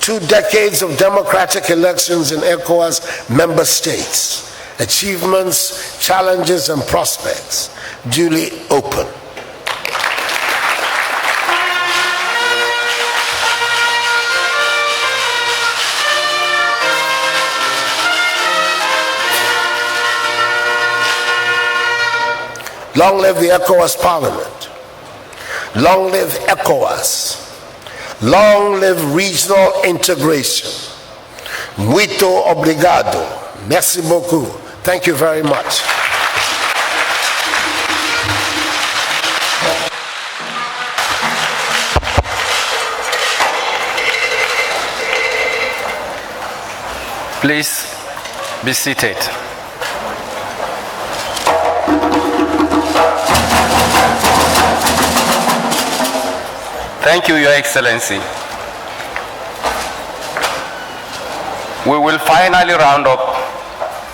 J: 2 decades of democratic elections in Ecowas member states, achievements, challenges, and prospects, duly open. Long live the ECOWAS Parliament. Long live ECOWAS. Long live regional integration. Muito obrigado. Merci beaucoup. Thank you very much.
B: Please be seated. Thank you, Your Excellency. We will finally round up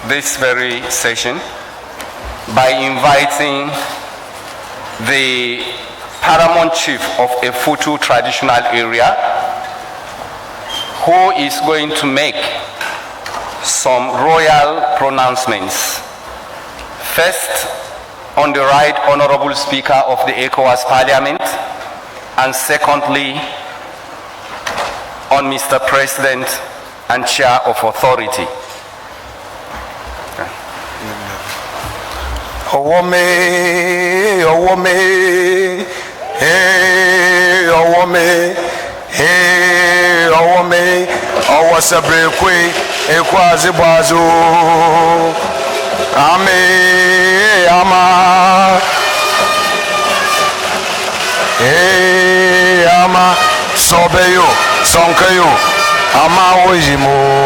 B: this very session by inviting the Paramount Chief of Effutu traditional area, who is going to make some royal pronouncements. First, on the right honorable Speaker of the ECOWAS Parliament, and secondly, on Mr. President and Chair of Authority.
C: Owome, owome, hey, owome, hey, owome, owasabrekwe, ekwazi bazo, ame, ama, hey, ama, sobeyo, sonkayo, ama ojimo.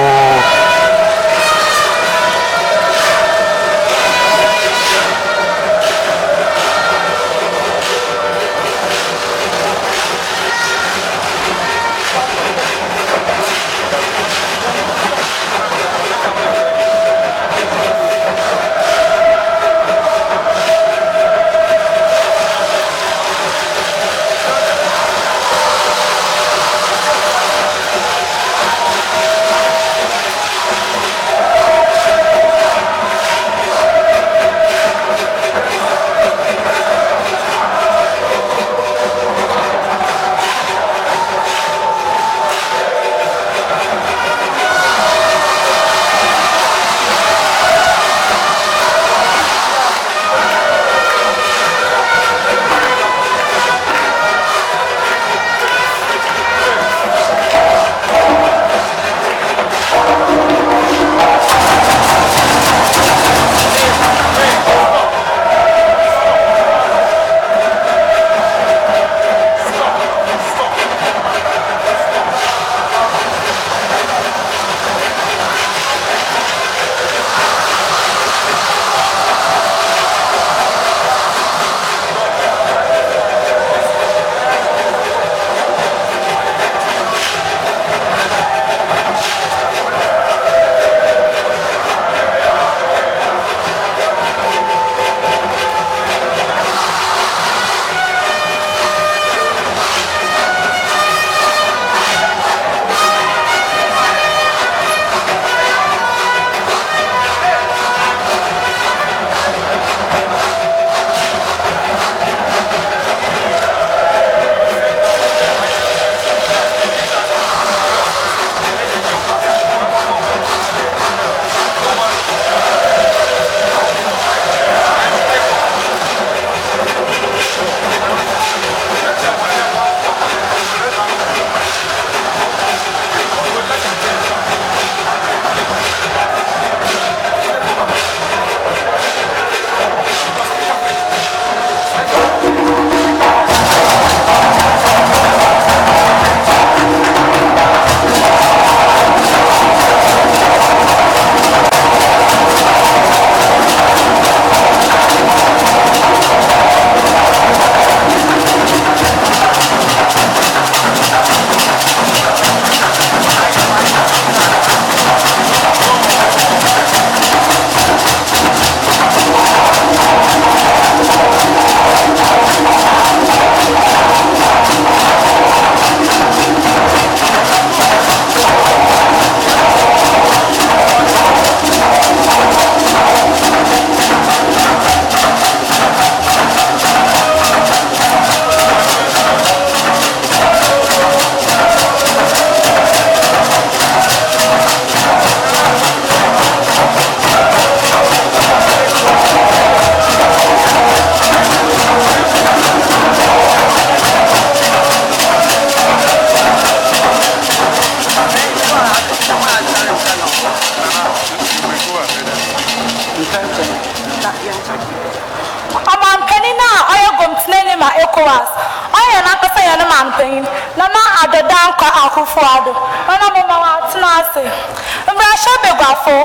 K: Ecowas. I am not saying a man thing. Nana at the Danka Akufuado. And I'm a Matanasi. And I shall be grateful.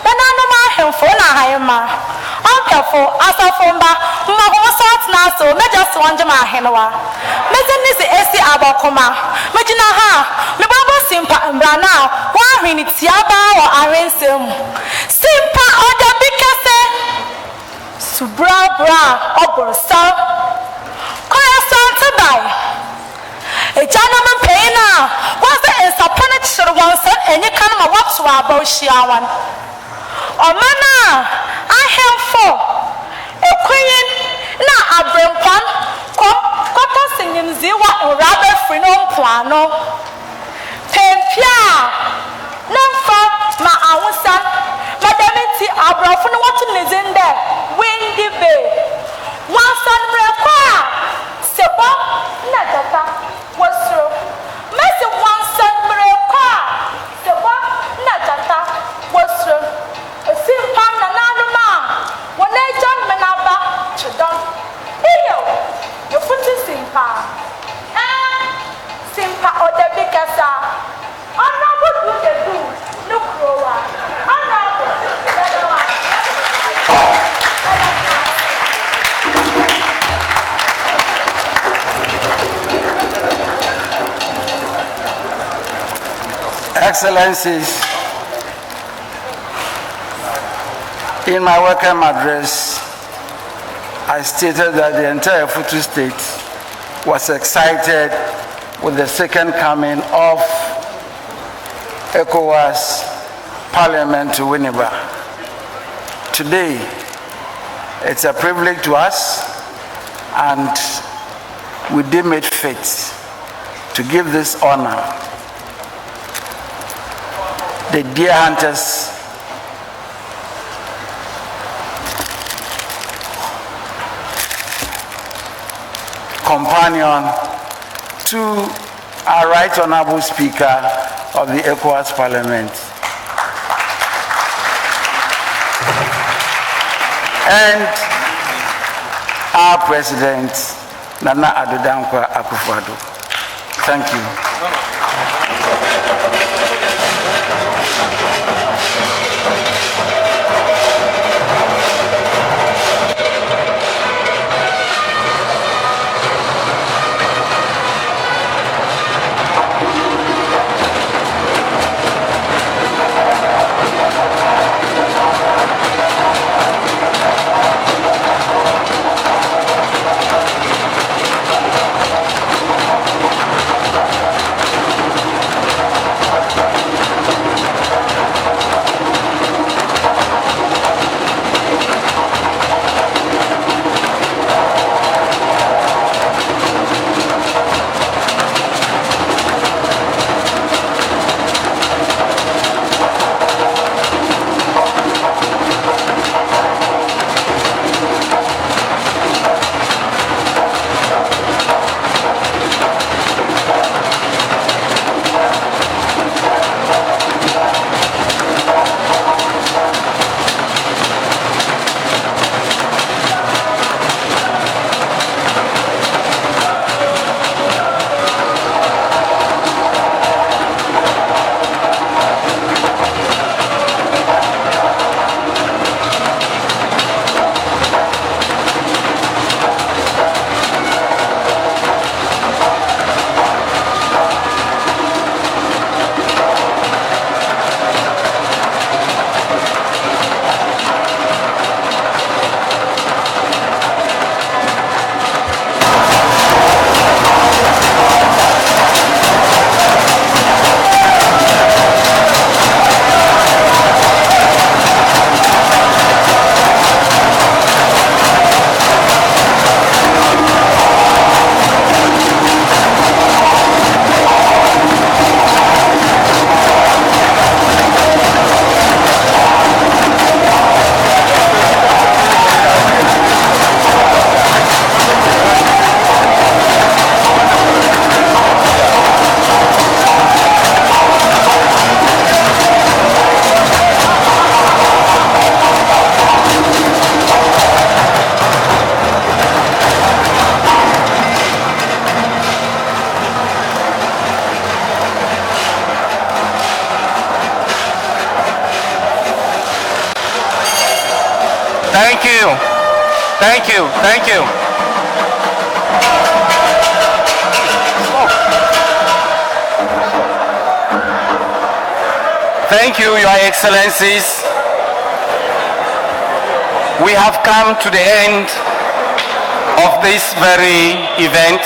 K: Then I know my him for Nahayama. I'm careful as a fumba. Mahosat Naso, not just one Jama Henwa. Mesin is the AC Abakoma. Majina ha. Mababa Simpa and Brana. One minute Yaba or Arensim. Simpa or the Bicase. Subra bra oborsa koya santa bai e gentleman payna was the sapana chiro wonso enye kan ma watso aba ohia wan o mana ahemfo ekwenyin na abrempon koto sinyimzi wa orabe free no mpoano tempia namfa ma awusa madamenti abrafo no what nizin there windy bay one son require sebo na data wasro mesi one son require sebo na data wasro simpa na nanuma wona john menaba chedon iyo Effutu simpa simpa odebikasa honorable do the do no grower honorable
D: Excellencies, in my welcome address, I stated that the entire Effutu state was excited with the second coming of Ecowas Parliament to Winneba. Today, it's a privilege to us, and we deem it fit to give this honor. The deer hunters companion to our right honorable speaker of the Ecowas Parliament and our president Nana Addo Akufo-Addo. Thank you.
B: Thank you. Thank you. Thank you. Thank you, Your Excellencies. We have come to the end of this very event,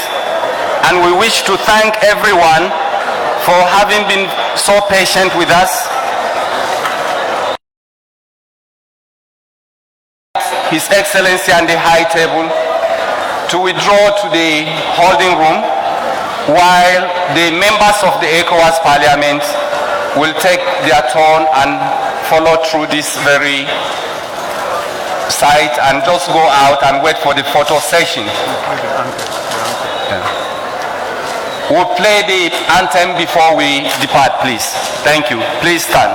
B: and we wish to thank everyone for having been so patient with us. His Excellency and the High Table to withdraw to the holding room while the members of the Ecowas Parliament will take their turn and follow through this very site and just go out and wait for the photo session. We'll play the anthem before we depart, please. Thank you. Please stand.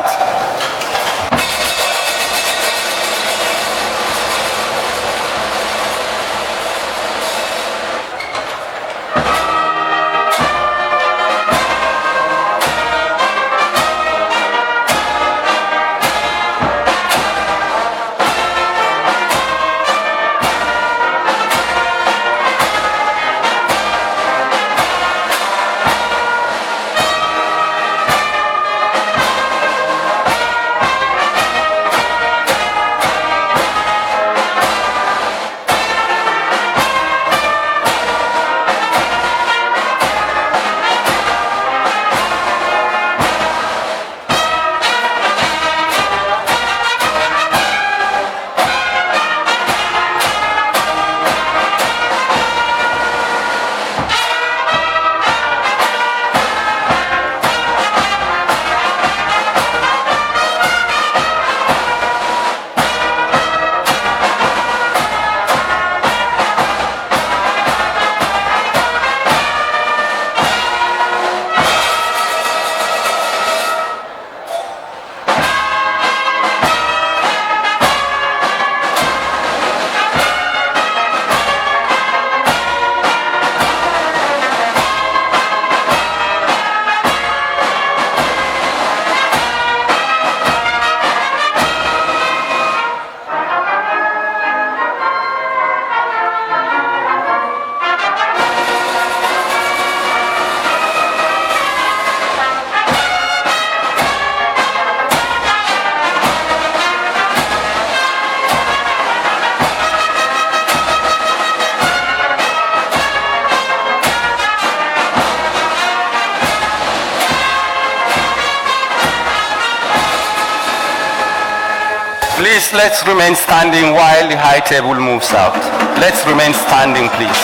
B: Please, let's remain standing while the High Table moves out. Let's remain standing, please.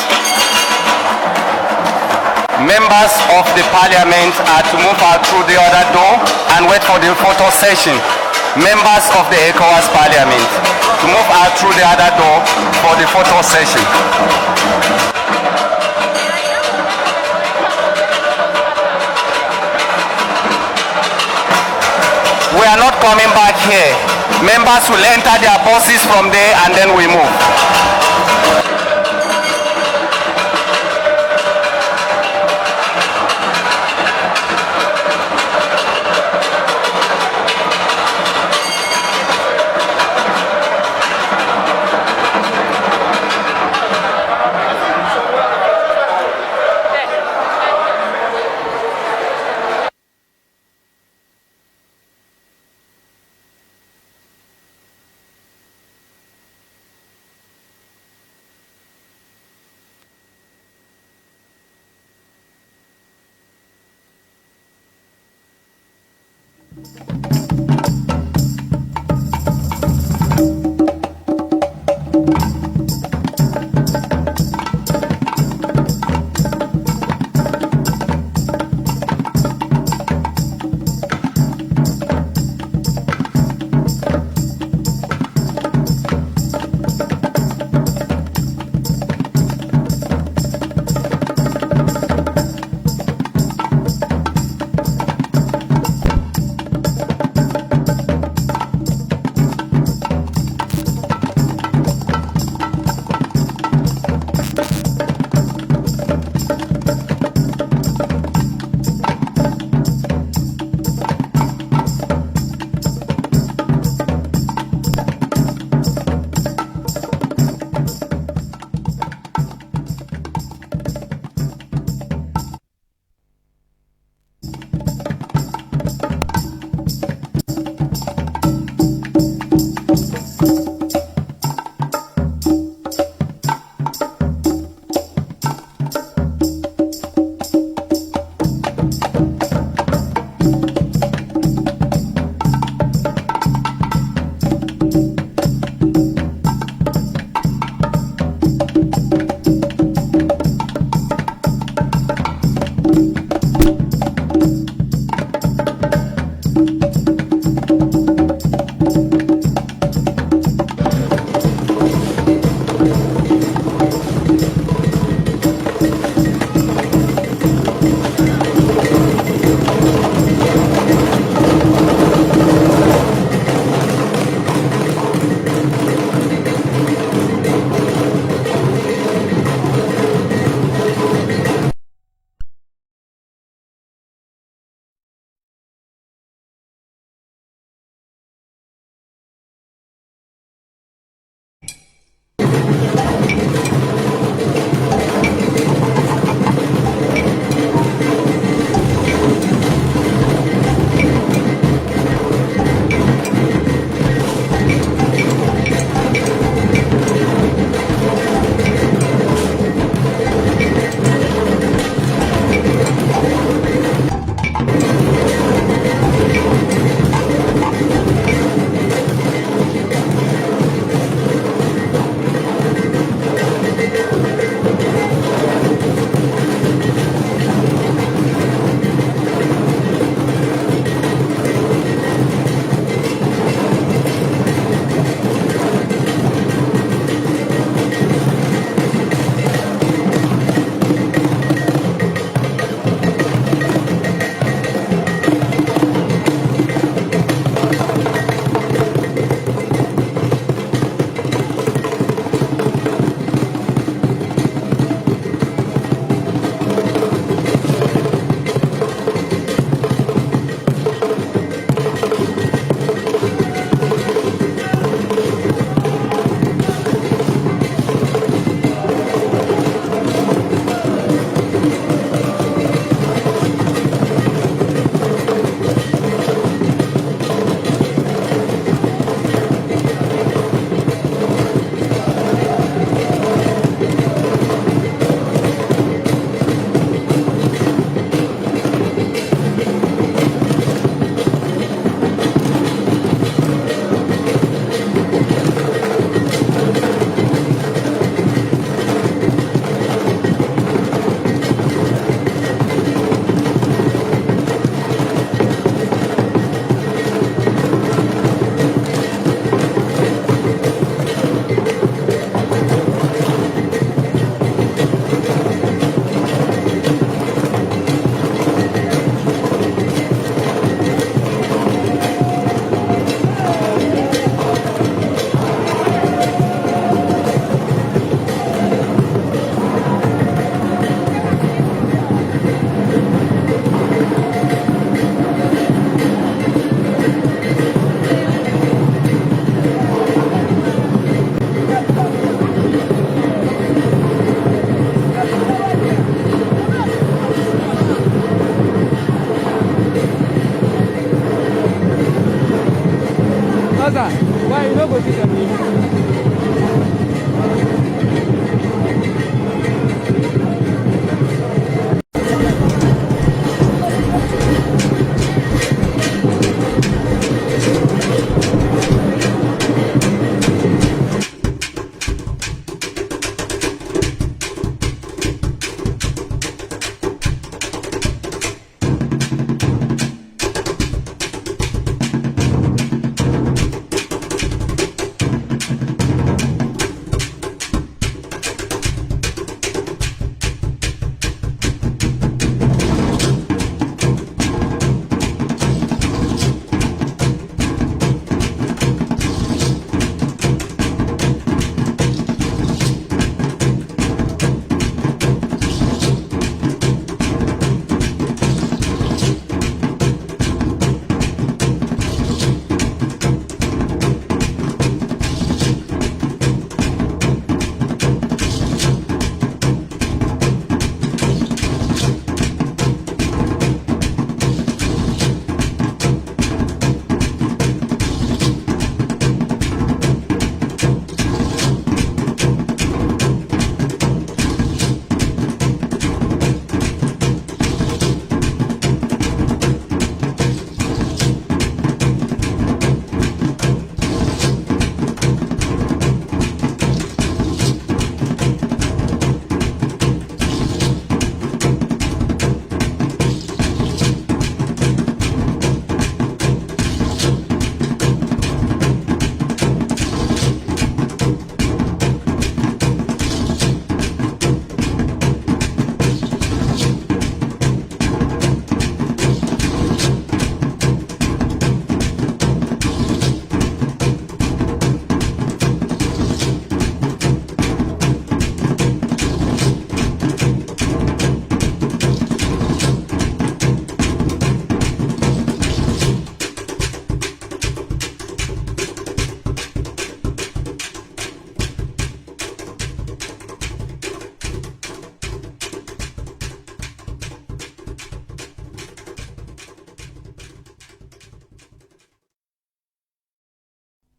B: Members of the Parliament are to move out through the other door and wait for the photo session. Members of the Ecowas Parliament to move out through the other door for the photo session. We are not coming back here. Members will enter their buses from there and then we move.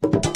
L: you.